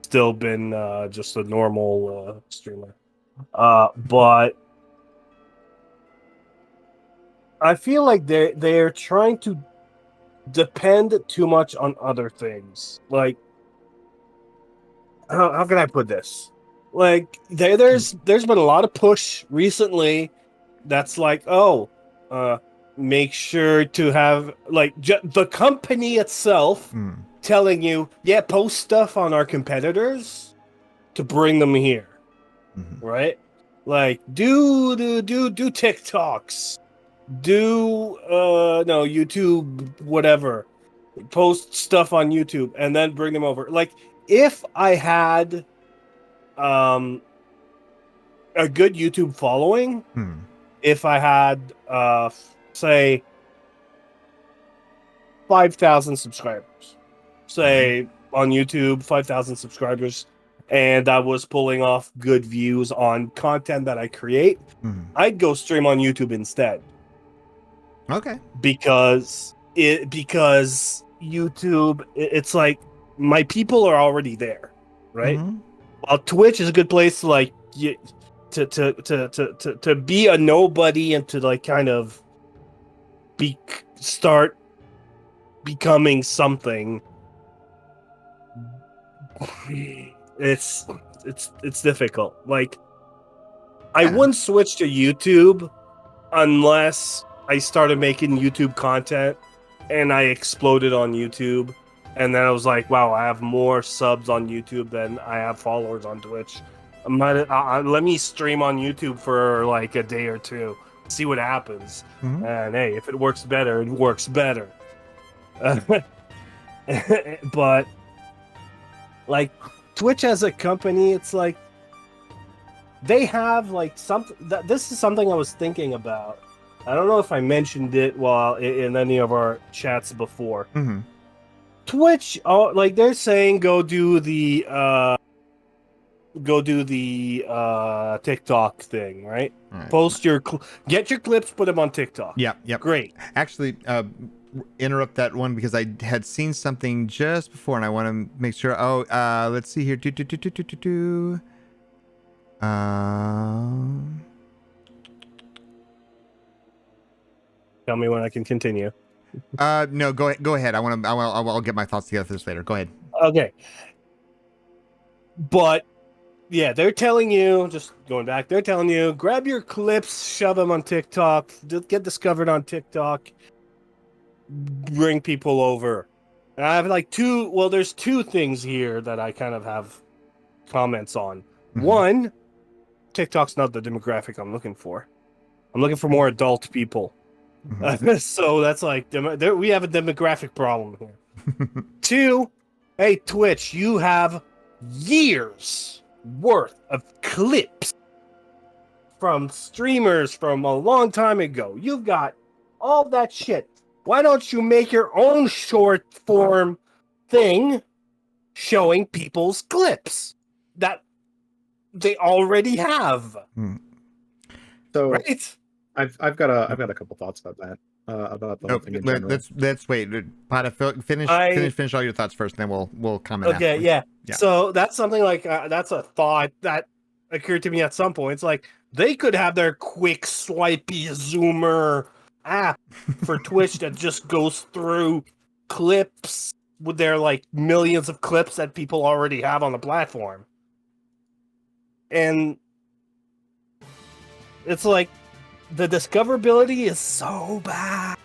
still been just a normal streamer. But I feel like they're trying to depend too much on other things. Like, how can I put this? Like, there's been a lot of push recently that's like, make sure to have like the company itself telling you, post stuff on our competitors to bring them here, right? Like, do TikToks. YouTube, whatever, post stuff on YouTube and then bring them over. Like, if I had a good YouTube following, if I had say 5,000 subscribers, say on YouTube, 5,000 subscribers, and I was pulling off good views on content that I create, I'd go stream on YouTube instead. Okay. Because YouTube, it's like my people are already there, right? While Twitch is a good place to like to be a nobody and to like kind of start becoming something. It's difficult. Like, I wouldn't switch to YouTube unless I started making YouTube content and I exploded on YouTube. And then I was like, wow, I have more subs on YouTube than I have followers on Twitch. Let me stream on YouTube for like a day or two, see what happens. And hey, if it works better, it works better. But like Twitch as a company, it's like they have like something. This is something I was thinking about. I don't know if I mentioned it while in any of our chats before. Twitch, like they're saying, go do the go do the TikTok thing, right? All right. Post your get your clips, put them on TikTok. Yep. Great. Actually, interrupt that one because I had seen something just before, and I want to make sure. Oh, let's see here. Tell me when I can continue. No, go ahead. I'll get my thoughts together for this later. Go ahead. Okay. But yeah, they're telling you, just going back, they're telling you, grab your clips, shove them on TikTok, get discovered on TikTok, bring people over. And I have like there's two things here that I kind of have comments on. Mhm. One, TikTok's not the demographic I'm looking for. I'm looking for more adult people. Mhm. So that's like, we have a demographic problem here. Two, hey, Twitch, you have years worth of clips from streamers from a long time ago. You've got all that shit. Why don't you make your own short form thing showing people's clips that they already have? So Right? I've got a couple thoughts about that. About the whole thing in general. Let's wait. Pata, finish all your thoughts first, and then we'll comment. Okay, afterwards. yeah. So that's something like that's a thought that occurred to me at some point. It's like they could have their quick swipey zoomer app for Twitch that just goes through clips with their like millions of clips that people already have on the platform. And it's like the discoverability is so bad.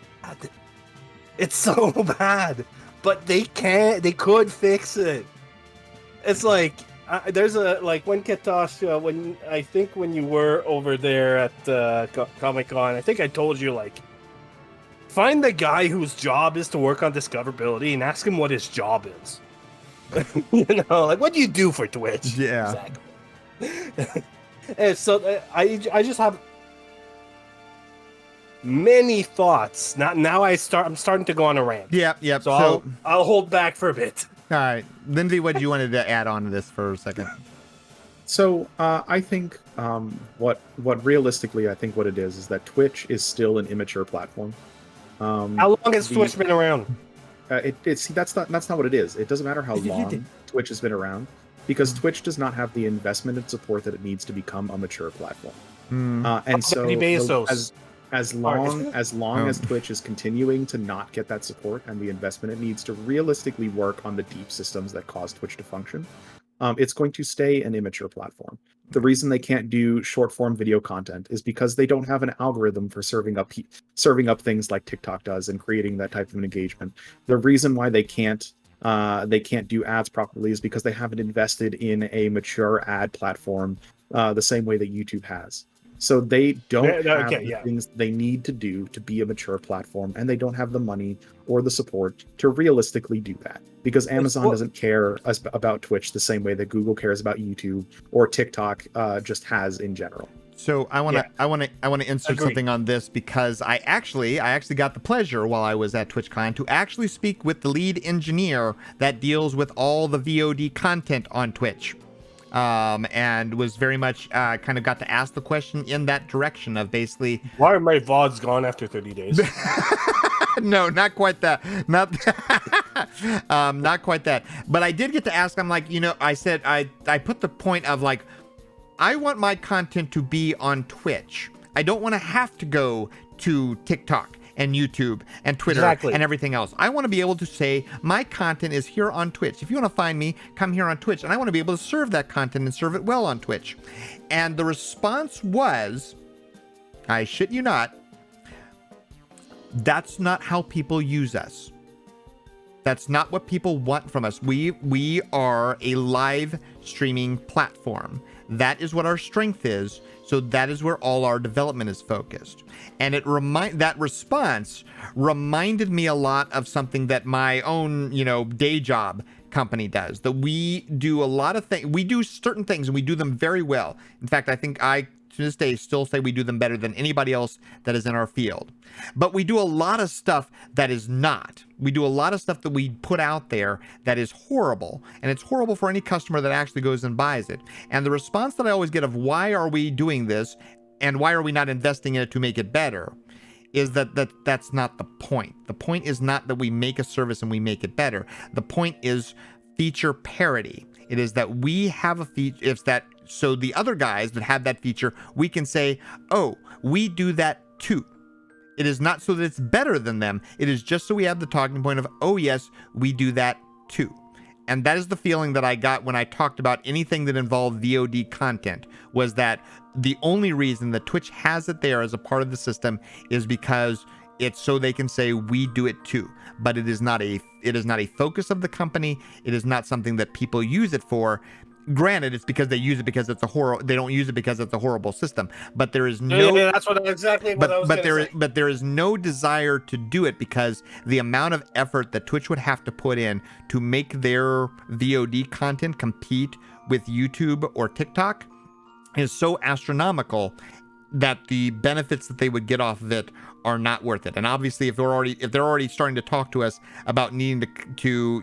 It's so bad. But they could fix it. It's like there's a like when Kitasha, when you were over there at Comic-Con, I think I told you like find the guy whose job is to work on discoverability and ask him what his job is. You know, like what do you do for Twitch? Yeah. Exactly. And so I just have many thoughts. Now I'm starting to go on a rant. Yep. So I'll hold back for a bit. All right, Lindsay, what you wanted to add on to this for a second? So I think what realistically I think what it is that Twitch is still an immature platform. How long has Twitch been around? That's not what it is. It doesn't matter how long Twitch has been around, because Twitch does not have the investment and support that it needs to become a mature platform. And so as long as Twitch is continuing to not get that support and the investment it needs to realistically work on the deep systems that cause Twitch to function, it's going to stay an immature platform. The reason they can't do short form video content is because they don't have an algorithm for serving up things like TikTok does and creating that type of an engagement. The reason why they can't do ads properly is because they haven't invested in a mature ad platform the same way that YouTube has. So they don't have the things they need to do to be a mature platform, and they don't have the money or the support to realistically do that, because Amazon doesn't care about Twitch the same way that Google cares about YouTube or TikTok just has in general. So I want to insert something on this, because I actually got the pleasure while I was at TwitchCon to actually speak with the lead engineer that deals with all the VOD content on Twitch. And was very much kind of got to ask the question in that direction of basically, why are my VODs gone after 30 days? No, not quite that. Not quite that. But I did get to ask. I'm like, I said I put the point of like, I want my content to be on Twitch. I don't want to have to go to TikTok and YouTube and Twitter and everything else. I want to be able to say my content is here on Twitch. If you want to find me, come here on Twitch. And I want to be able to serve that content and serve it well on Twitch. And the response was, I shit you not, that's not how people use us. That's not what people want from us. We are a live streaming platform. That is what our strength is. So that is where all our development is focused. And that response reminded me a lot of something that my own, day job company does. That we do a lot of things. We do certain things and we do them very well. In fact, I think I to this day still say we do them better than anybody else that is in our field. But we do a lot of stuff that is not. We do a lot of stuff that we put out there that is horrible, and it's horrible for any customer that actually goes and buys it. And the response that I always get of why are we doing this and why are we not investing in it to make it better is that's not the point. The point is not that we make a service and we make it better. The point is feature parity. It is that we have a feature. It's that so the other guys that have that feature, we can say, oh, we do that too. It is not so that it's better than them. It is just so we have the talking point of, oh yes, we do that too. And that is the feeling that I got when I talked about anything that involved VOD content, was that the only reason that Twitch has it there as a part of the system is because it's so they can say we do it too. But it is not a focus of the company. It is not something that people use it for. Granted, it's because they use it because it's a horrible. They don't use it because it's a horrible system. But there is no. Yeah, that's exactly what I was going to say. But there is no desire to do it because the amount of effort that Twitch would have to put in to make their VOD content compete with YouTube or TikTok is so astronomical that the benefits that they would get off of it are not worth it. And obviously, if they're already starting to talk to us about needing to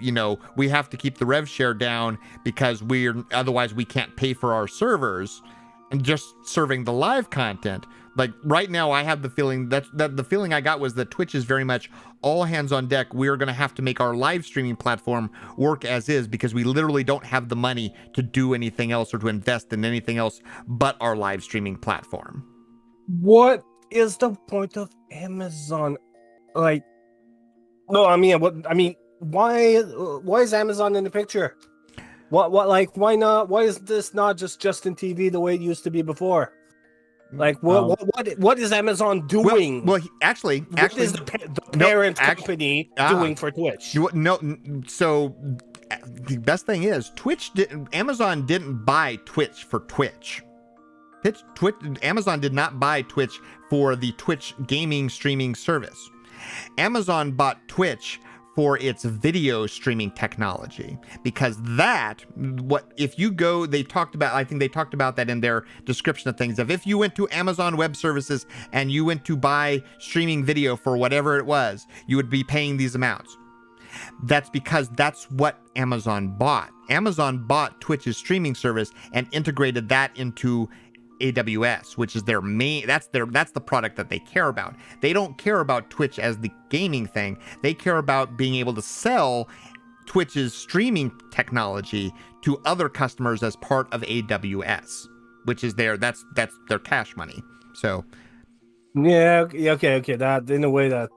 we have to keep the rev share down because otherwise we can't pay for our servers and just serving the live content. Like right now, I have the feeling that the feeling I got was that Twitch is very much all hands on deck. We're going to have to make our live streaming platform work as is because we literally don't have the money to do anything else or to invest in anything else but our live streaming platform. What is the point of Amazon? Why is Amazon in the picture? Why not? Why is this not just Justin TV the way it used to be before? What is Amazon doing? Well, actually, what is the parent company doing for Twitch? So the best thing is Amazon didn't buy Twitch for Twitch. Amazon did not buy Twitch for the Twitch gaming streaming service. Amazon bought Twitch for its video streaming technology, because I think they talked about that in their description of things. If you went to Amazon Web Services and you went to buy streaming video for whatever it was, you would be paying these amounts. That's because that's what Amazon bought. Amazon bought Twitch's streaming service and integrated that into AWS, which is their main, that's the product that they care about. They don't care about Twitch as the gaming thing. They care about being able to sell Twitch's streaming technology to other customers as part of AWS, which is that's their cash money. So okay. That in a way that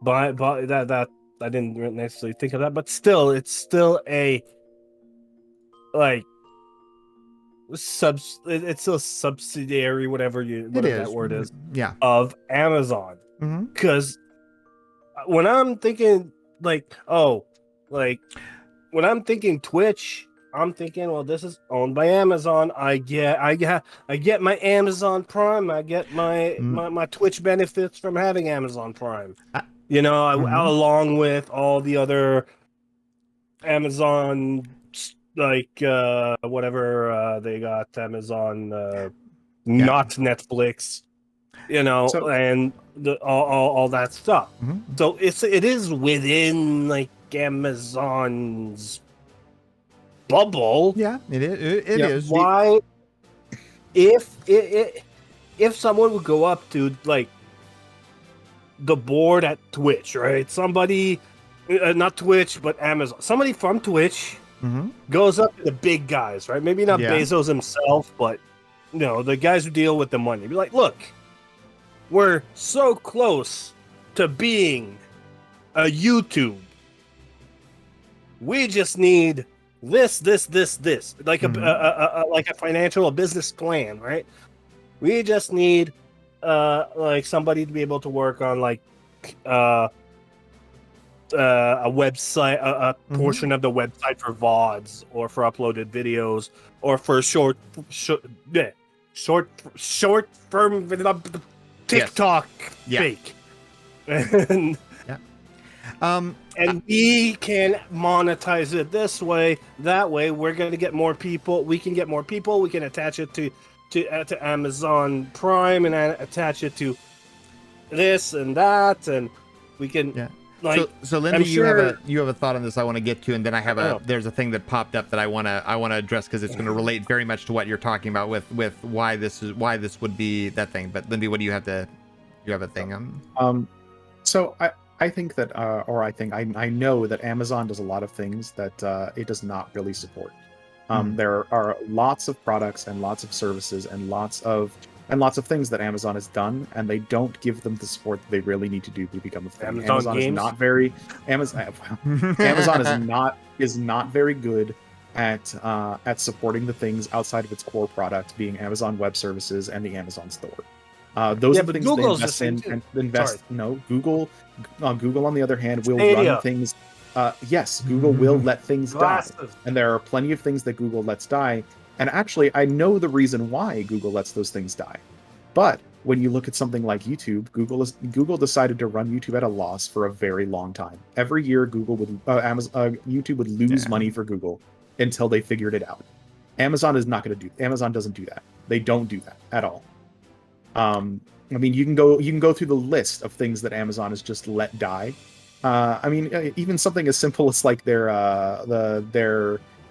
that I didn't necessarily think of that, but still, it's still a it's a subsidiary, whatever that word is, of Amazon. Because when I'm thinking when I'm thinking Twitch, I'm thinking, well, this is owned by Amazon. I get my Amazon Prime. I get my Twitch benefits from having Amazon Prime. Along with all the other Amazon. Whatever they got, Amazon, not Netflix, and all that stuff. So it is within Amazon's bubble. Yeah, it is. Why, if someone would go up to the board at Twitch, right? Somebody, not Twitch, but Amazon. Somebody from Twitch. Goes up to the big guys, right? Maybe not Bezos himself, but the guys who deal with the money. Be like, look, we're so close to being a YouTube. We just need this, like a financial, a business plan, right? We just need somebody to be able to work on a website, a portion of the website for VODs or for uploaded videos or for short form TikTok fake. And we can monetize it this way, that way. We're going to get more people. We can get more people. We can attach it to to Amazon Prime and attach it to this and that, and we can. Yeah. Like, so Linda, I'm you sure- have a thought on this I want to get to, and then I have there's a thing that popped up that I want to address because it's going to relate very much to what you're talking about with why this would be that thing. But Lindy, what do you have to? You have a thing on? So I think that, I know that Amazon does a lot of things that it does not really support. There are lots of products and lots of services and lots of things that Amazon has done, and they don't give them the support that they really need to do to become a thing. Amazon is not very Amazon is not very good at supporting the things outside of its core product, being Amazon Web Services and the Amazon Store. Those are the things Google's they invest in. No, Google on the other hand will Stadia. run things. Yes, Google will let things Glasses. die, and there are plenty of things that Google lets die. And actually, I know the reason why Google lets those things die. But when you look at something like YouTube, Google decided to run YouTube at a loss for a very long time. Every year, YouTube would lose money for Google until they figured it out. Amazon doesn't do that. They don't do that at all. I mean, you can go through the list of things that Amazon has just let die. I mean, even something as simple as like their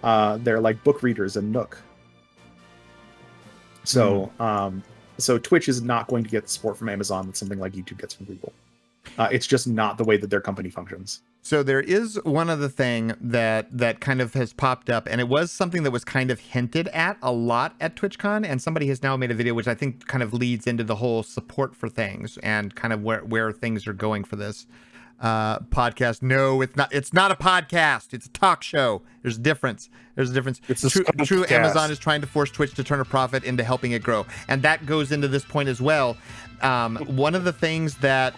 like book readers and Nook. So so Twitch is not going to get the support from Amazon that something like YouTube gets from Google. It's just not the way that their company functions. So there is one other thing that kind of has popped up, and it was something that was kind of hinted at a lot at TwitchCon, and somebody has now made a video which I think kind of leads into the whole support for things and kind of where things are going for this podcast. No, it's not a podcast. It's a talk show. There's a difference. It's a True podcast. Amazon is trying to force Twitch to turn a profit into helping it grow, and that goes into this point as well. One of the things that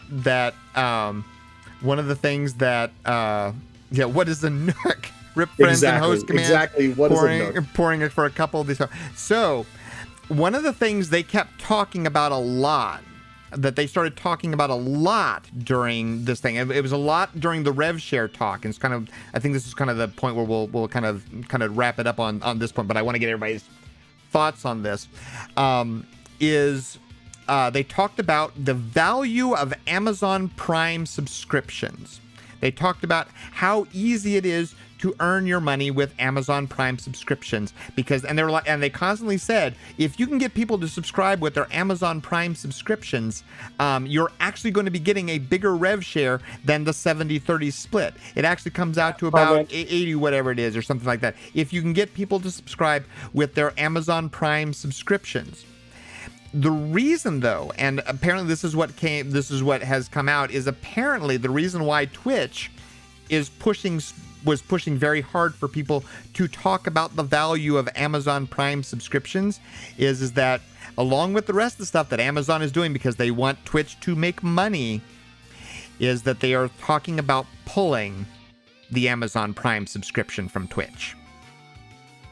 what is a Nook? Rip friends and host command. Exactly. What is a Nook? Pouring it for a couple of these. So one of the things they kept talking about a lot, that they started talking about a lot during this thing. It was a lot during the rev share talk. And it's kind of, I think this is kind of the point where we'll kind of wrap it up on this point, but I want to get everybody's thoughts on this. They talked about the value of Amazon Prime subscriptions. They talked about how easy it is to earn your money with Amazon Prime subscriptions, and they constantly said, if you can get people to subscribe with their Amazon Prime subscriptions, you're actually going to be getting a bigger rev share than the 70-30 split. It actually comes out to about 80 whatever it is or something like that. If you can get people to subscribe with their Amazon Prime subscriptions. The reason, though, and apparently this is what has come out, is apparently the reason why Twitch was pushing very hard for people to talk about the value of Amazon Prime subscriptions is that, along with the rest of the stuff that Amazon is doing because they want Twitch to make money, is that they are talking about pulling the Amazon Prime subscription from Twitch.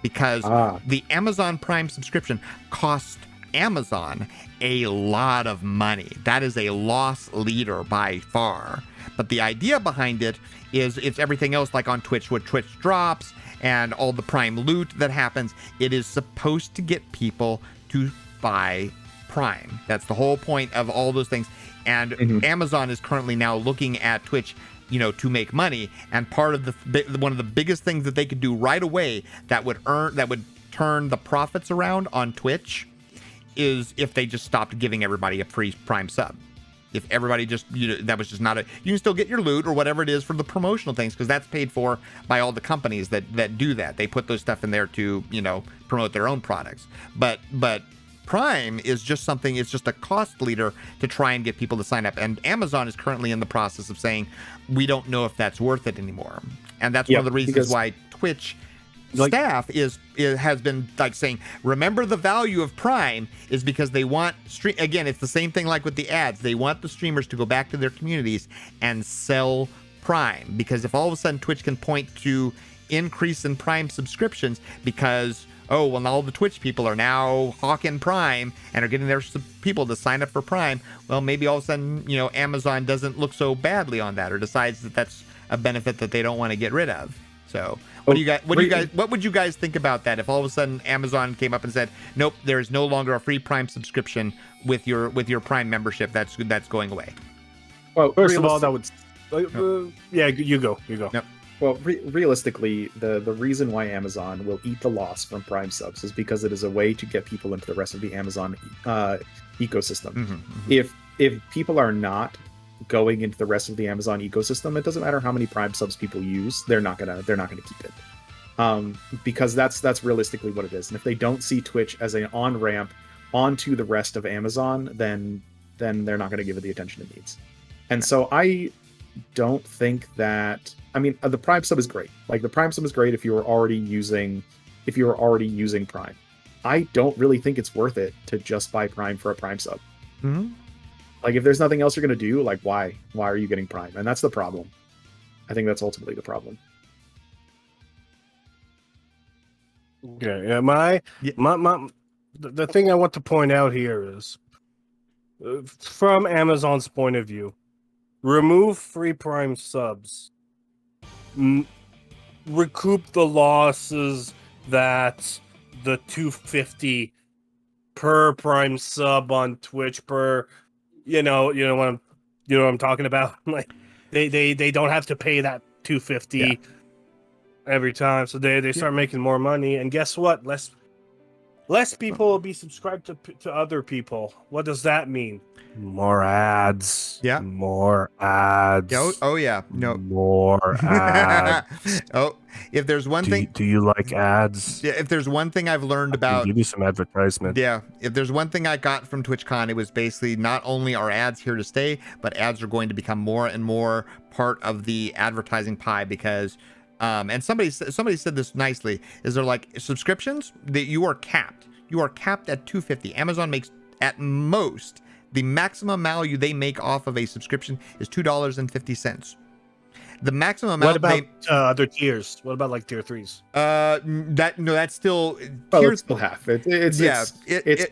Because the Amazon Prime subscription costs Amazon a lot of money. That is a loss leader by far. But the idea behind it is it's everything else like on Twitch, what Twitch drops and all the Prime loot that happens. It is supposed to get people to buy Prime. That's the whole point of all those things. And Amazon is currently now looking at Twitch, to make money. And part of one of the biggest things that they could do right away that would turn the profits around on Twitch is if they just stopped giving everybody a free Prime sub. If everybody just, that was just not you can still get your loot or whatever it is for the promotional things, because that's paid for by all the companies that do that. They put those stuff in there to, promote their own products. But Prime is just something, it's just a cost leader to try and get people to sign up. And Amazon is currently in the process of saying, we don't know if that's worth it anymore. And that's one of the reasons why Twitch staff has been saying, remember the value of Prime is because they want again, it's the same thing like with the ads. They want the streamers to go back to their communities and sell Prime, because if all of a sudden Twitch can point to increase in Prime subscriptions because all the Twitch people are now hawking Prime and are getting their people to sign up for Prime, well, maybe all of a sudden Amazon doesn't look so badly on that or decides that that's a benefit that they don't want to get rid of. So what would you guys think about that if all of a sudden Amazon came up and said, nope, there's no longer a free Prime subscription with your Prime membership that's going away? Well, first of all, that would yeah, you go. Nope. Well, realistically, the reason why Amazon will eat the loss from Prime subs is because it is a way to get people into the rest of the Amazon ecosystem. If people are not going into the rest of the Amazon ecosystem, it doesn't matter how many Prime subs people use, they're not gonna keep it. Because that's realistically what it is. And if they don't see Twitch as an on-ramp onto the rest of Amazon, then they're not gonna give it the attention it needs. And so I don't think that, I mean, the Prime sub is great. Like, the Prime sub is great if you were already using Prime. I don't really think it's worth it to just buy Prime for a Prime sub. Like, if there's nothing else you're going to do, like, why are you getting Prime? And that's the problem. I think that's ultimately the problem. Okay, yeah, the thing I want to point out here is, from Amazon's point of view, remove free Prime subs, recoup the losses that the $2.50 per Prime sub on Twitch per, you know what I'm talking about. Like, they don't have to pay that $2.50 every time, so they start making more money. And guess what? Less people will be subscribed to other people. What does that mean? More ads. Yeah. More ads. Oh yeah. No. More ads. Oh, if there's one thing. Do you like ads? Yeah. If there's one thing I've learned about. Give you some advertisement. Yeah. If there's one thing I got from TwitchCon, it was basically not only are ads here to stay, but ads are going to become more and more part of the advertising pie because. And somebody said this nicely, is they're like, subscriptions that you are capped at $2.50. Amazon makes at most, the maximum value they make off of a subscription is $2.50. The maximum amount. What about other tiers? What about like tier 3s? That's still. It's still half. It's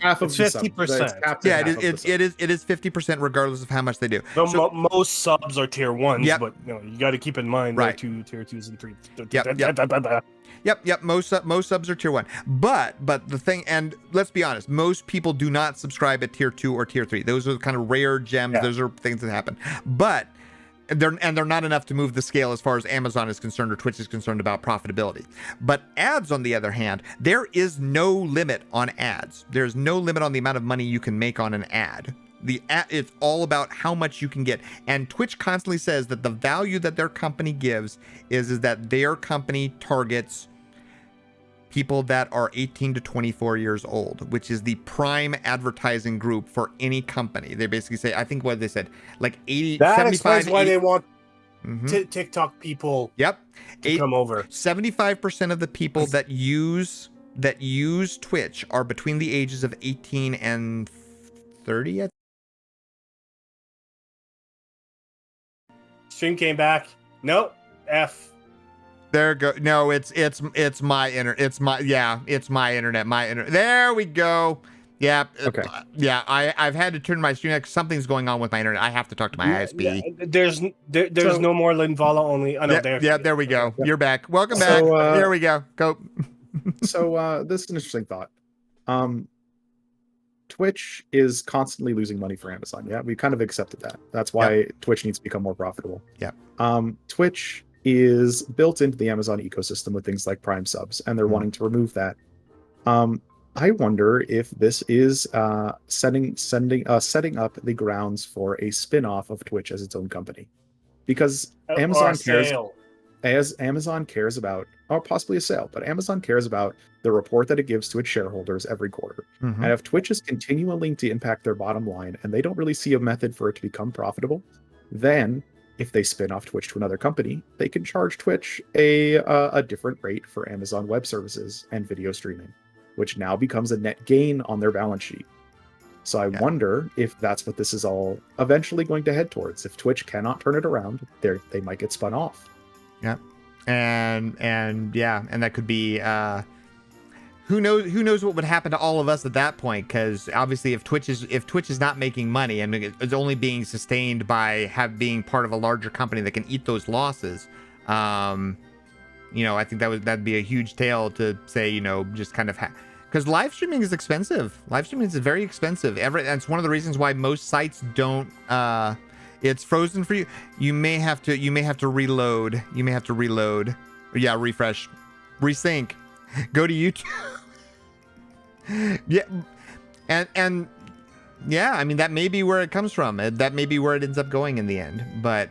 half of 50%. Yeah, it is 50% regardless of how much they do. So most subs are tier 1s, but you got to keep in mind there are two tier 2s and 3. Yep. Most subs are tier 1. But the thing, and let's be honest, most people do not subscribe at tier 2 or tier 3. Those are kind of rare gems. Yeah. Those are things that happen. But they're not enough to move the scale as far as Amazon is concerned or Twitch is concerned about profitability. But ads, on the other hand, there is no limit on ads. There's no limit on the amount of money you can make on an ad. It's all about how much you can get. And Twitch constantly says that the value that their company gives is that their company targets people that are 18 to 24 years old, which is the prime advertising group for any company. They basically say, I think what they said, like 80, that 75. Explains why they want TikTok people to come over. 75% of the people that use Twitch are between the ages of 18 and 30. Stream came back. Nope. F. There go. No, it's my internet. It's my internet. There we go. Yeah. Okay. Yeah. I've had to turn my stream on. Something's going on with my internet. I have to talk to my ISP. Yeah, there's no more Linvalla only. There we go. You're back. Welcome back. There we go. Go. So this is an interesting thought. Twitch is constantly losing money for Amazon. Yeah, we kind of accepted that. That's why Twitch needs to become more profitable. Yeah. Twitch is built into the Amazon ecosystem with things like Prime subs, and they're wanting to remove that. I wonder if this is setting up the grounds for a spin-off of Twitch as its own company, because Amazon cares about, or possibly a sale, but Amazon cares about the report that it gives to its shareholders every quarter. And if Twitch is continuing to impact their bottom line and they don't really see a method for it to become profitable, then if they spin off Twitch to another company, they can charge Twitch a different rate for Amazon Web Services and video streaming, which now becomes a net gain on their balance sheet. So I wonder if that's what this is all eventually going to head towards. If Twitch cannot turn it around, they might get spun off. Yeah, and that could be who knows what would happen to all of us at that point, because obviously if Twitch is not making money and it's only being sustained by being part of a larger company that can eat those losses, I think that'd be a huge tale to say, just kind of because live streaming is expensive. Live streaming is very expensive. That's one of the reasons why most sites don't. It's frozen for you. You may have to reload. Yeah, refresh, resync, go to YouTube. Yeah, and yeah, I mean that may be where it comes from. That may be where it ends up going in the end. But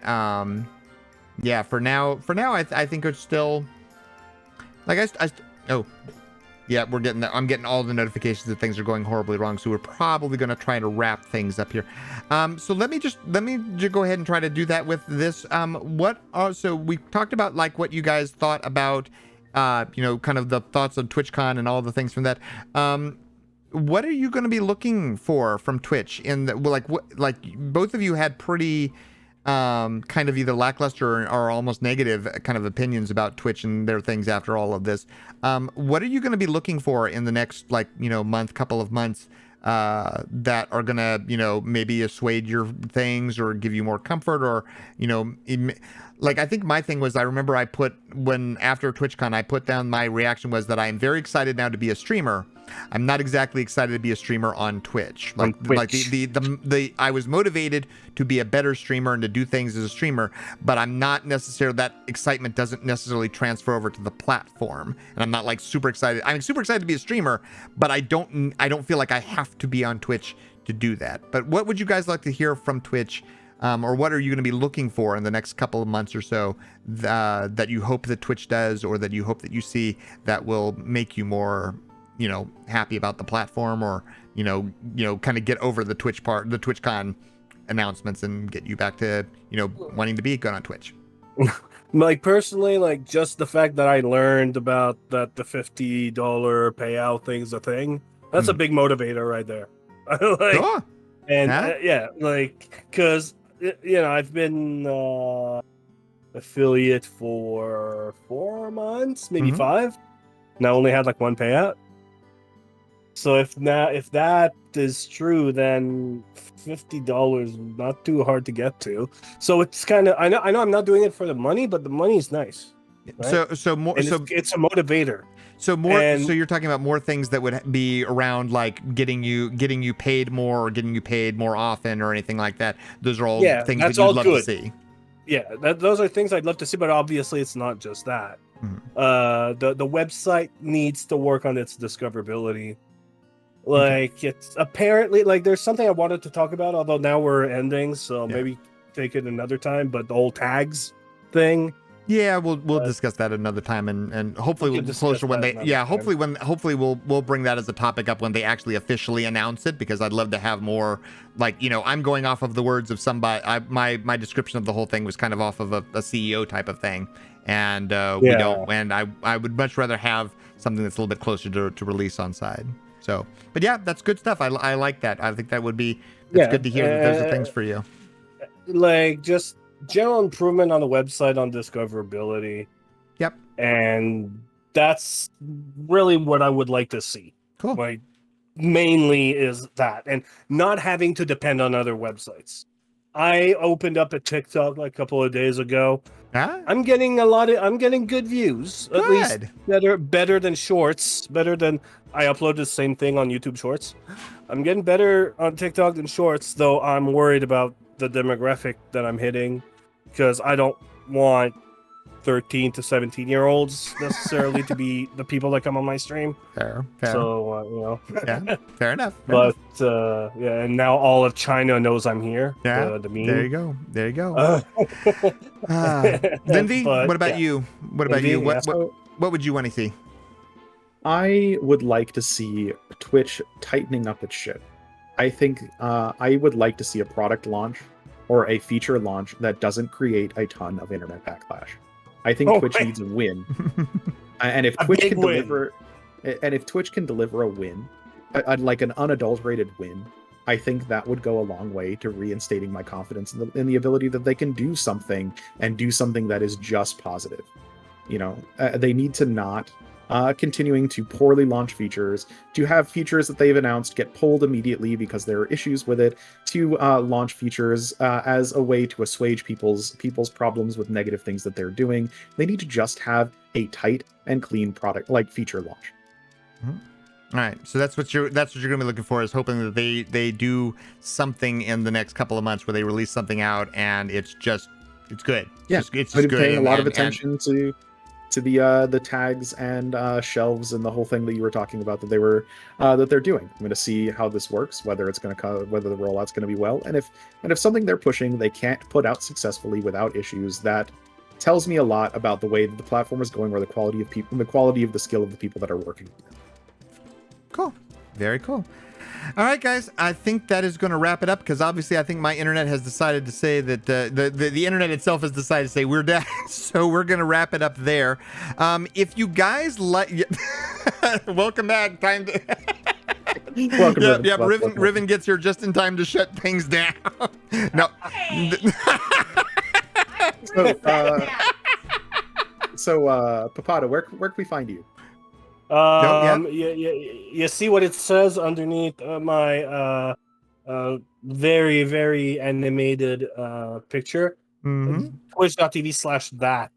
yeah, for now, I think it's still like oh. Yeah, I'm getting all the notifications that things are going horribly wrong, so we're probably going to try to wrap things up here. So let me just go ahead and try to do that with this. So we talked about like what you guys thought about, kind of the thoughts of TwitchCon and all the things from that. What are you going to be looking for from Twitch? Like both of you had pretty kind of either lackluster or almost negative kind of opinions about Twitch and their things after all of this. What are you going to be looking for in the next couple of months that are going to, maybe assuage your things or give you more comfort or, like I think my thing was I remember after TwitchCon, I put down my reaction was that I am very excited now to be a streamer. I'm not exactly excited to be a streamer on Twitch. Like I was motivated to be a better streamer and to do things as a streamer, but I'm not necessarily, that excitement doesn't necessarily transfer over to the platform. And I'm not like super excited. I'm super excited to be a streamer, but I don't feel like I have to be on Twitch to do that. But what would you guys like to hear from Twitch? Or what are you going to be looking for in the next couple of months or so that you hope that Twitch does, or that you hope that you see that will make you more, happy about the platform, or, kind of get over the TwitchCon announcements and get you back to, wanting to be good on Twitch? Like personally, like just the fact that I learned about that the $50 payout thing's a thing, that's a big motivator right there. Like, Cool. And because I've been affiliate for 4 months, maybe 5, and I only had like one payout. So if that is true, then $50 not too hard to get to. So it's kind of, I know I'm not doing it for the money, but the money is nice. Right? So it's a motivator. So you're talking about more things that would be around like getting you paid more, or getting you paid more often, or anything like that. Those are all things that you'd love to see. Yeah, those are things I'd love to see, but obviously it's not just that. The website needs to work on its discoverability. Like it's apparently like there's something I wanted to talk about, although now we're ending, so maybe take it another time. But the whole tags thing. Yeah, we'll discuss that another time, and hopefully we'll closer when hopefully we'll bring that as a topic up when they actually officially announce it, because I'd love to have more, like, I'm going off of the words of somebody. My description of the whole thing was kind of off of a CEO type of thing, and we don't, and I would much rather have something that's a little bit closer to release on side. So, but yeah, that's good stuff. I like that. I think that would be, it's good to hear that those are things for you. Like just general improvement on the website on discoverability. Yep. And that's really what I would like to see. Cool. Like mainly is that, and not having to depend on other websites. I opened up a TikTok like a couple of days ago. Huh? I'm getting good views. At least better than shorts. Better than I uploaded the same thing on YouTube Shorts. I'm getting better on TikTok than shorts, though I'm worried about the demographic that I'm hitting, because I don't want 13 to 17-year-olds necessarily to be the people that come on my stream. Fair. So Yeah, fair enough. But and now all of China knows I'm here. Yeah, the meme. There you go. Lindy, what about you? What would you want to see? I would like to see Twitch tightening up its shit. I think I would like to see a product launch or a feature launch that doesn't create a ton of internet backlash. I think Twitch needs a win. And if Twitch can deliver a win, like an unadulterated win, I think that would go a long way to reinstating my confidence in the ability that they can do something, and do something that is just positive. They need to not continuing to poorly launch features, to have features that they've announced get pulled immediately because there are issues with it, to launch features as a way to assuage people's problems with negative things that they're doing. They need to just have a tight and clean product, like feature launch. Mm-hmm. All right, so that's what you're gonna be looking for, is hoping that they do something in the next couple of months where they release something out and it's good. It's just I've been good. paying a lot of attention to the tags and shelves and the whole thing that you were talking about that they're doing. I'm going to see how this works, whether it's going to whether the rollout's going to be well, and if something they're pushing they can't put out successfully without issues, that tells me a lot about the way that the platform is going, or the quality of people, and the quality of the skill of the people that are working. Cool. Very cool. All right, guys, I think that is going to wrap it up, because obviously I think my internet has decided to say that the internet itself has decided to say we're done. So we're going to wrap it up there. If you guys like, welcome back. Time to. Welcome, yeah, Riven. yeah. Welcome. Riven gets here just in time to shut things down. No. So, Popata, where can we find you? You see what it says underneath my very, very animated picture? Mm-hmm. Twitch.tv/that.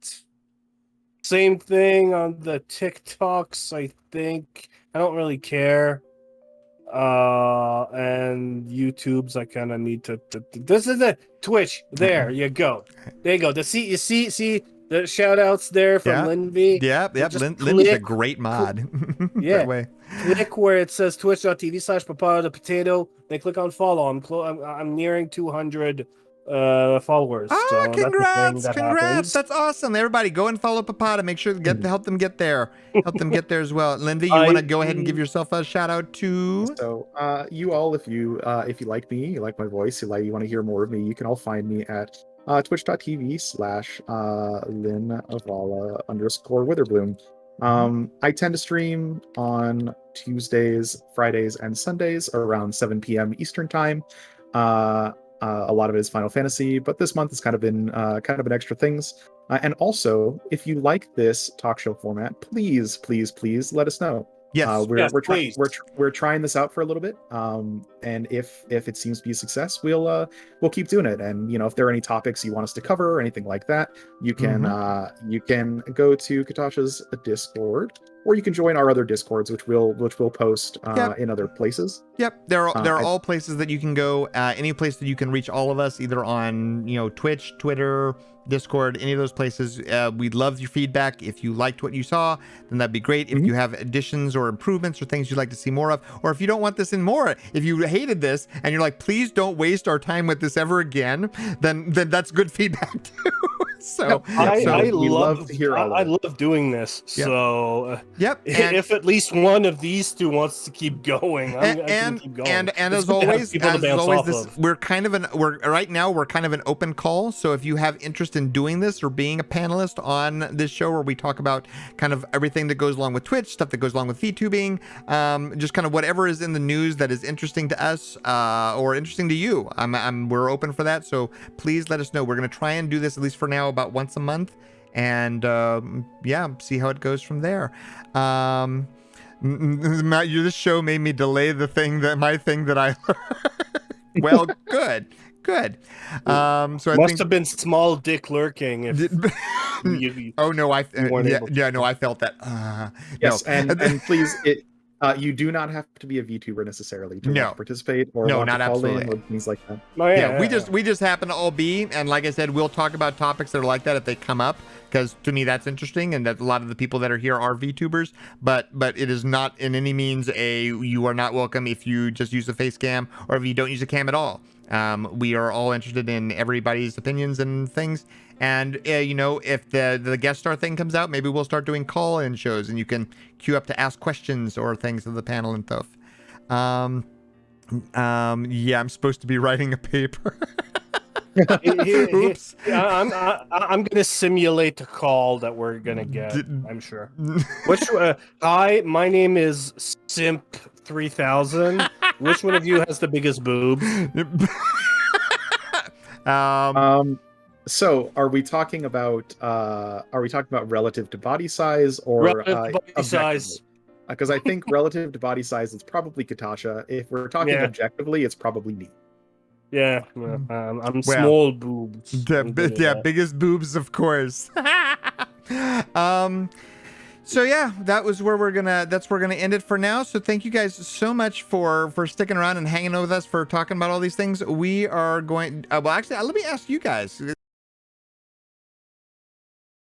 Same thing on the TikToks, I think. I don't really care. And YouTube's I kind of need to this is it. Twitch. There you go. There you go. You see the shout outs there from Linvalla. Yep. Linvy's a great mod. Yeah. That way. Click where it says twitch.tv/Popata the Potato. Then click on follow. I'm nearing 200 followers. Oh, so congrats! That Congrats! happens. That's awesome. Everybody, go and follow Popata. Make sure to help them get there. Help them get there as well. Linda, you want to go ahead and give yourself a shout out too? So, you all, if you like me, you like my voice, you want to hear more of me, you can all find me at twitch.tv/Linvalla_Witherbloom. I tend to stream on Tuesdays, Fridays, and Sundays around 7 p.m. Eastern time. A lot of it is Final Fantasy, but this month has kind of been extra things. And also, if you like this talk show format, please let us know. Yes, we're trying this out for a little bit, and if it seems to be a success, we'll keep doing it. And if there are any topics you want us to cover or anything like that, you can go to Kitasha's Discord, or you can join our other Discords, which we'll post in other places. Yep, there are all places that you can go. Any place that you can reach all of us, either on Twitch, Twitter, Discord, any of those places. We'd love your feedback. If you liked what you saw, then that'd be great. If you have additions or improvements or things you'd like to see more of, or if you don't want this in more, if you hated this and you're like, please don't waste our time with this ever again, then that's good feedback too. I love to hear all of it. I love doing this. Yep. So and if at least one of these two wants to keep going, I'm gonna keep going. And as always, we're kind of an open call. So if you have interest in doing this or being a panelist on this show, where we talk about kind of everything that goes along with Twitch, stuff that goes along with VTubing, just kind of whatever is in the news that is interesting to us or interesting to you, we're open for that. So please let us know. We're going to try and do this, at least for now, about once a month, and see how it goes from there. This show made me delay my thing that I well, good. So I must have been small dick lurking. I felt that. Yes, no. and please, you do not have to be a VTuber necessarily to want to participate or want to call in or things like that. We just happen to all be, and like I said, we'll talk about topics that are like that if they come up, because to me that's interesting, and that a lot of the people that are here are VTubers, but it is not in any means you are not welcome if you just use a face cam or if you don't use a cam at all. We are all interested in everybody's opinions and things. And, if the guest star thing comes out, maybe we'll start doing call-in shows and you can queue up to ask questions or things of the panel and stuff. I'm supposed to be writing a paper. Oops. I'm going to simulate a call that we're going to get, I'm sure. Hi, my name is Simp3000. Which one of you has the biggest boobs? So, are we talking about relative to body size or Relative to body size. Because I think relative to body size, it's probably Kitasha. If we're talking Yeah. objectively, it's probably me. Yeah, I'm Well, small boobs. Biggest boobs, of course. So yeah, that's where we're gonna end it for now. So thank you guys so much for sticking around and hanging with us for talking about all these things. We are going. Well, actually, let me ask you guys.